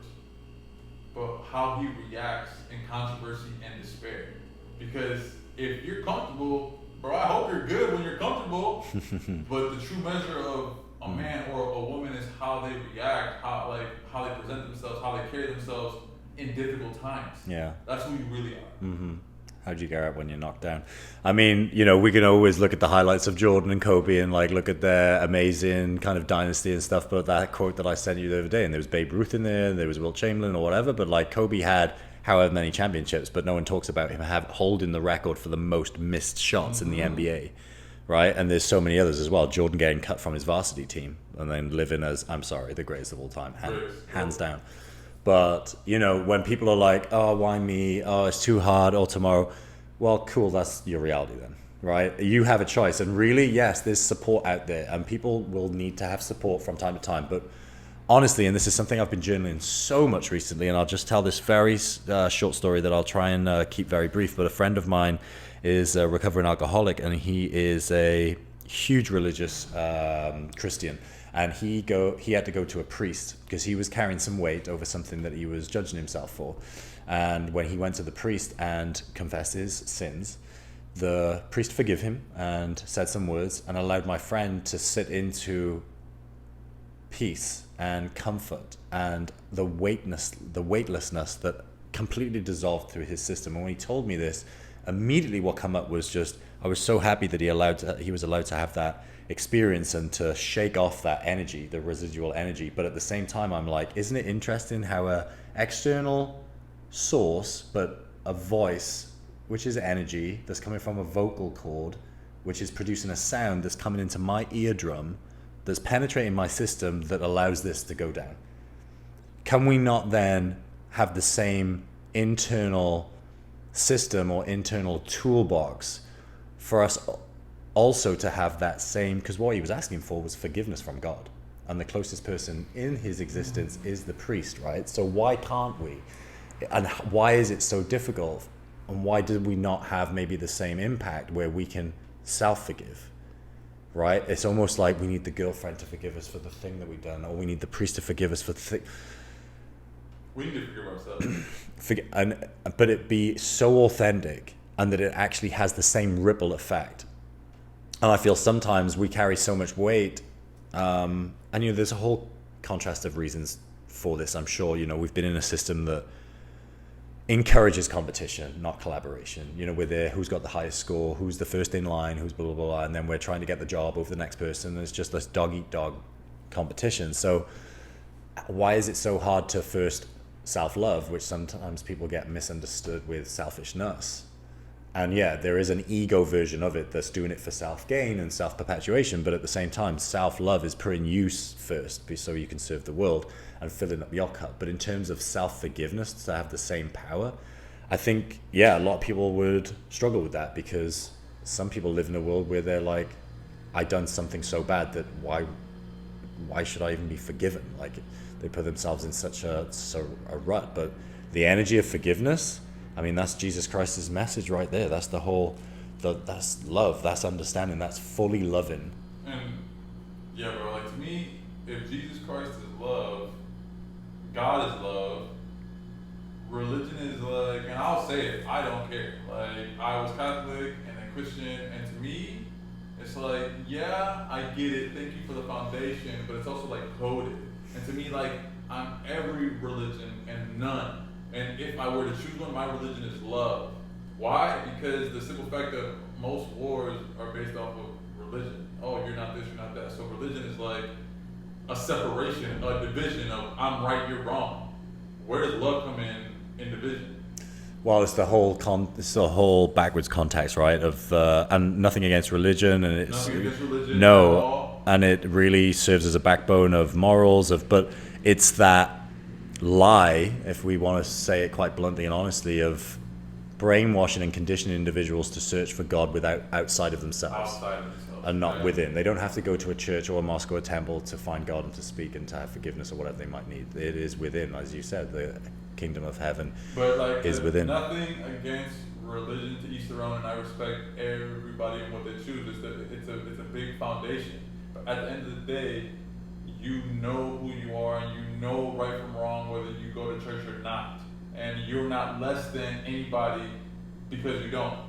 but how he reacts in controversy and despair. Because if you're comfortable, bro, I hope you're good when you're comfortable. But the true measure of a man or a woman is how they react, how they present themselves, how they carry themselves in difficult times. Yeah. That's who you really are. Mm-hmm. How'd you get up when you're knocked down? I mean, we can always look at the highlights of Jordan and Kobe and look at their amazing kind of dynasty and stuff. But that quote that I sent you the other day, and there was Babe Ruth in there, and there was Wilt Chamberlain or whatever. But Kobe had however many championships, but no one talks about him holding the record for the most missed shots in the NBA, right? And there's so many others as well. Jordan getting cut from his varsity team and then living as, I'm sorry, the greatest of all time, hands down. But, when people are like, oh, why me? Oh, it's too hard. Oh, tomorrow. Well, cool. That's your reality then, right? You have a choice. And really, yes, there's support out there. And people will need to have support from time to time. But honestly, and this is something I've been journaling so much recently, and I'll just tell this very short story that I'll try and keep very brief. But a friend of mine is a recovering alcoholic, and he is a huge religious Christian. And he had to go to a priest because he was carrying some weight over something that he was judging himself for. And when he went to the priest and confessed his sins, the priest forgave him and said some words and allowed my friend to sit into peace and comfort and the weightlessness that completely dissolved through his system. And when he told me this, immediately what came up was just, I was so happy that he was allowed to have that experience and to shake off that energy, the residual energy. But at the same time, I'm like, isn't it interesting how a external source, but a voice, which is energy that's coming from a vocal cord, which is producing a sound that's coming into my eardrum, that's penetrating my system, that allows this to go down. Can we not then have the same internal system or internal toolbox for us also to have that same, because what he was asking for was forgiveness from God, and the closest person in his existence is the priest, right? So why can't we? And why is it so difficult? And why did we not have maybe the same impact where we can self-forgive, right? It's almost like we need the girlfriend to forgive us for the thing that we've done, or we need the priest to forgive us for the thing. We need to forgive ourselves. But it be so authentic, and that it actually has the same ripple effect. And I feel sometimes we carry so much weight, and there's a whole contrast of reasons for this. I'm sure we've been in a system that encourages competition, not collaboration. We're there, who's got the highest score, who's the first in line, who's blah blah blah, and then we're trying to get the job over the next person. And it's just this dog eat dog competition. So why is it so hard to first self-love, which sometimes people get misunderstood with selfishness? And yeah, there is an ego version of it that's doing it for self-gain and self-perpetuation, but at the same time, self-love is putting you first so you can serve the world and filling up your cup. But in terms of self-forgiveness to have the same power, I think, a lot of people would struggle with that, because some people live in a world where they're like, I done something so bad that why should I even be forgiven? They put themselves in such a rut. But the energy of forgiveness, I mean, that's Jesus Christ's message right there. That's that's love, that's understanding, that's fully loving. And yeah, bro, to me, if Jesus Christ is love, God is love, religion is and I'll say it, I don't care. I was Catholic and then Christian, and to me, it's I get it, thank you for the foundation, but it's also coded. And to me, I'm every religion and none. And if I were to choose one, my religion is love. Why? Because the simple fact that most wars are based off of religion. Oh, you're not this, you're not that. So religion is a separation, a division of I'm right, you're wrong. Where does love come in division? Well, it's the whole backwards context, right? Of and nothing against religion, and it's nothing against religion no, at all. And it really serves as a backbone of morals. But it's that lie, if we want to say it quite bluntly and honestly, of brainwashing and conditioning individuals to search for God outside of themselves. And not within. They don't have to go to a church or a mosque or a temple to find God and to speak and to have forgiveness or whatever they might need. It is within, as you said, the kingdom of heaven is within. Nothing against religion, to each their own, and I respect everybody and what they choose. It's a big foundation. But at the end of the day, you know who you are and you know right from wrong, whether you go to church or not. And you're not less than anybody because you don't.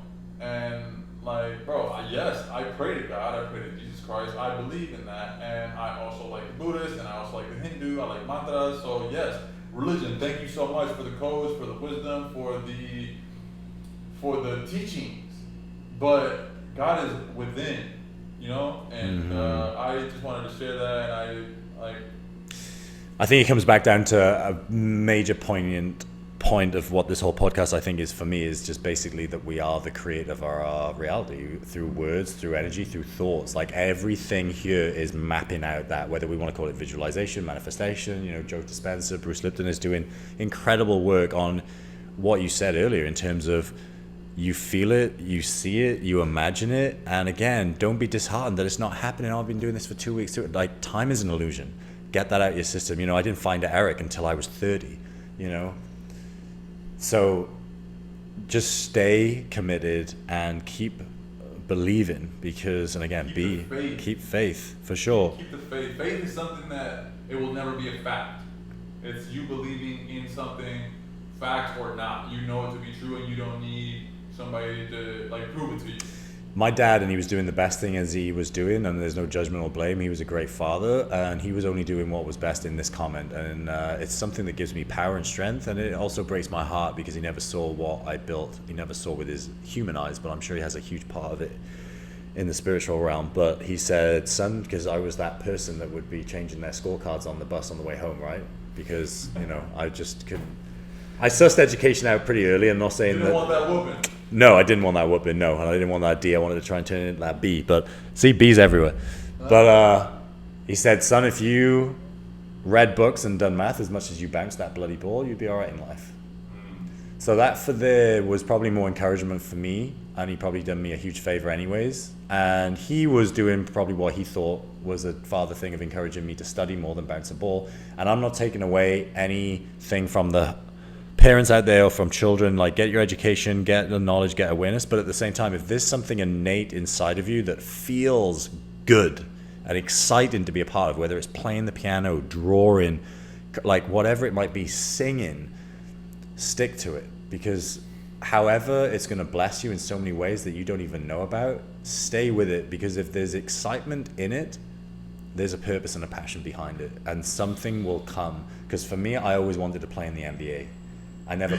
And like, bro, yes, I pray to God, I pray to Jesus Christ, I believe in that, and I also like the Buddhist, and I also like the Hindu, I like mantras, so yes, religion, thank you so much for the codes, for the wisdom, for the teachings, but God is within, you know, and I just wanted to share that, and I think it comes back down to a major poignant point of what this whole podcast I think is for me is just basically that we are the creator of our reality through words, through energy, through thoughts. Like everything here is mapping out that, whether we want to call it visualization, manifestation. You know, Joe Dispenza, Bruce Lipton is doing incredible work on what you said earlier in terms of you feel it, you see it, you imagine it, and again, don't be disheartened that it's not happening. I've been doing this for 2 weeks too. Like, time is an illusion. Get that out of your system. You know, I didn't find Eric until I was 30, you know. So just stay committed and keep believing, because, and again, keep faith for sure. Keep the faith. Faith is something that it will never be a fact. It's you believing in something, fact or not. You know it to be true, and you don't need somebody to like prove it to you. My dad, and he was doing the best thing as he was doing, and there's no judgment or blame. He was a great father, and he was only doing what was best in this comment. And it's something that gives me power and strength, and it also breaks my heart because he never saw what I built. He never saw with his human eyes, but I'm sure he has a huge part of it in the spiritual realm. But he said, son, because I was that person that would be changing their scorecards on the bus on the way home, right? Because, you know, I just couldn't. I sussed education out pretty early. I'm not saying you didn't want that whooping. No, I didn't want that whooping, no. And I didn't want that D. I wanted to try and turn it into that B. But, see, B's everywhere. But he said, son, if you read books and done math as much as you bounced that bloody ball, you'd be all right in life. So that for there was probably more encouragement for me. And he probably done me a huge favor anyways. And he was doing probably what he thought was a father thing of encouraging me to study more than bounce a ball. And I'm not taking away anything from the parents out there or from children. Like, get your education, get the knowledge, get awareness, but at the same time, if there's something innate inside of you that feels good and exciting to be a part of, whether it's playing the piano, drawing, like whatever it might be, singing, stick to it, because however it's going to bless you in so many ways that you don't even know about, stay with it, because if there's excitement in it, there's a purpose and a passion behind it, and something will come. Because for me, I always wanted to play in the NBA. I never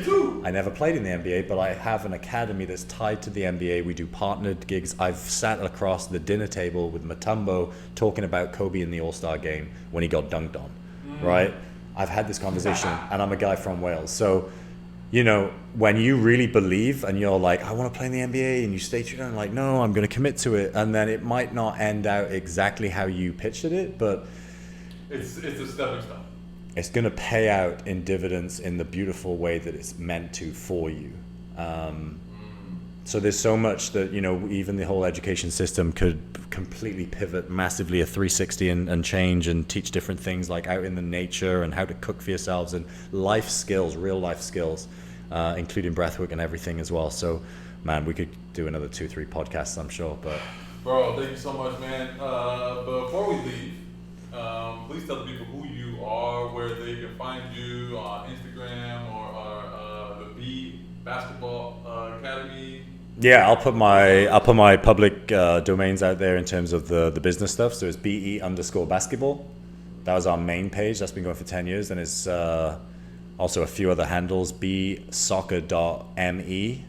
played in the NBA, but I have an academy that's tied to the NBA. We do partnered gigs. I've sat across the dinner table with Mutombo talking about Kobe in the All-Star game when he got dunked on, right? I've had this conversation, and I'm a guy from Wales. So, you know, when you really believe and you're like, I want to play in the NBA, and you stay true, and like, no, I'm going to commit to it. And then it might not end out exactly how you pictured it, but it's a stepping stone. It's going to pay out in dividends in the beautiful way that it's meant to for you. So there's so much that, you know, even the whole education system could completely pivot massively, a 360 and change and teach different things like out in the nature and how to cook for yourselves and life skills, real life skills, including breathwork and everything as well. So, man, we could do another 2-3 podcasts, I'm sure. But bro, thank you so much, man. Before we leave, please tell the people who you are, where they can find you on Instagram or the B Basketball Academy. Yeah, I'll put my public domains out there in terms of the business stuff. So it's BE_basketball. That was our main page. That's been going for 10 years. And it's also a few other handles, bsoccer.me.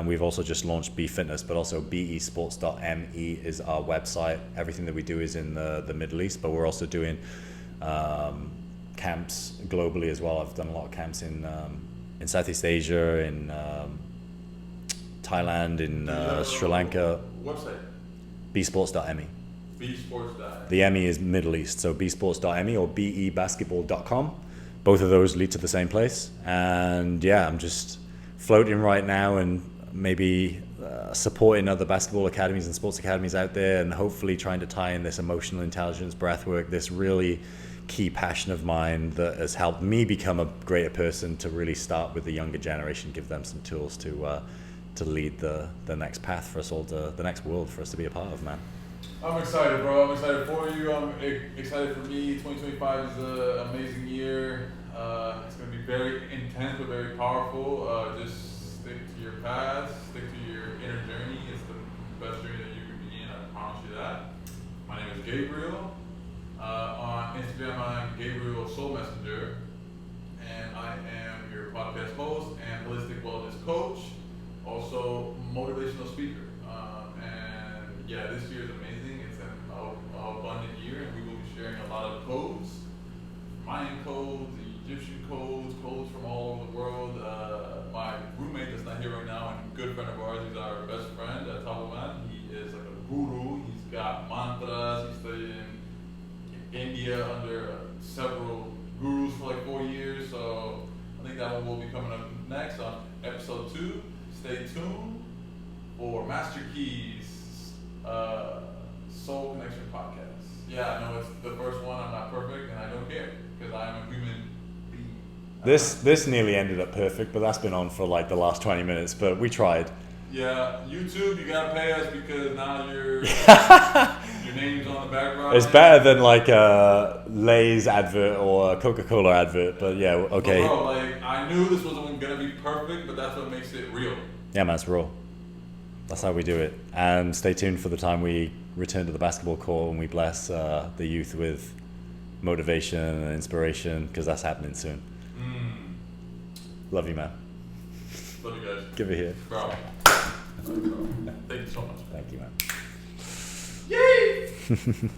We've also just launched B Fitness, but also besports.me is our website. Everything that we do is in the Middle East, but we're also doing camps globally as well. I've done a lot of camps in Southeast Asia, in Thailand, in Sri Lanka. Website? bsports.me. bsports.me. The ME is Middle East, so bsports.me or bebasketball.com. Both of those lead to the same place. And yeah, I'm just floating right now, and maybe supporting other basketball academies and sports academies out there, and hopefully trying to tie in this emotional intelligence, breath work, this really key passion of mine that has helped me become a greater person, to really start with the younger generation, give them some tools to lead the next path for us all, the next world for us to be a part of, man. I'm excited, bro. I'm excited for you. I'm excited for me. 2025 is an amazing year. It's going to be very intense but very powerful. Just stick to your path, stick to your inner journey. It's the best journey that you can be in, I promise you that. My name is Gabriel. On Instagram, I'm Gabriel Soul Messenger, and I am your podcast host and holistic wellness coach, also motivational speaker. And yeah, this year is amazing. It's an abundant year, and we will be sharing a lot of codes, Mayan codes, Egyptian codes, codes from all over the world. My roommate that's not here right now, and good friend of ours, he's our best friend, Talaman. He is like a guru. He's got mantras. He studied in India under several gurus for like 4 years. So I think that one will be coming up next on episode 2. Stay tuned for Master Keys Soul Connection podcast. Yeah, I know it's the first one. I'm not perfect, and I don't care, because I am a human being. This nearly ended up perfect, but that's been on for like the last 20 minutes, but we tried. Yeah, YouTube, you gotta pay us, because now your name's on the background. It's better than like a Lay's advert or a Coca-Cola advert, but yeah, okay. But bro, like, I knew this wasn't gonna be perfect, but that's what makes it real. Yeah, man, it's real. That's how we do it. And stay tuned for the time we return to the basketball court and we bless the youth with motivation and inspiration, because that's happening soon. Love you, man. Love you guys. Give it here. Bro. Thank you so much. Thank you, man. Yay!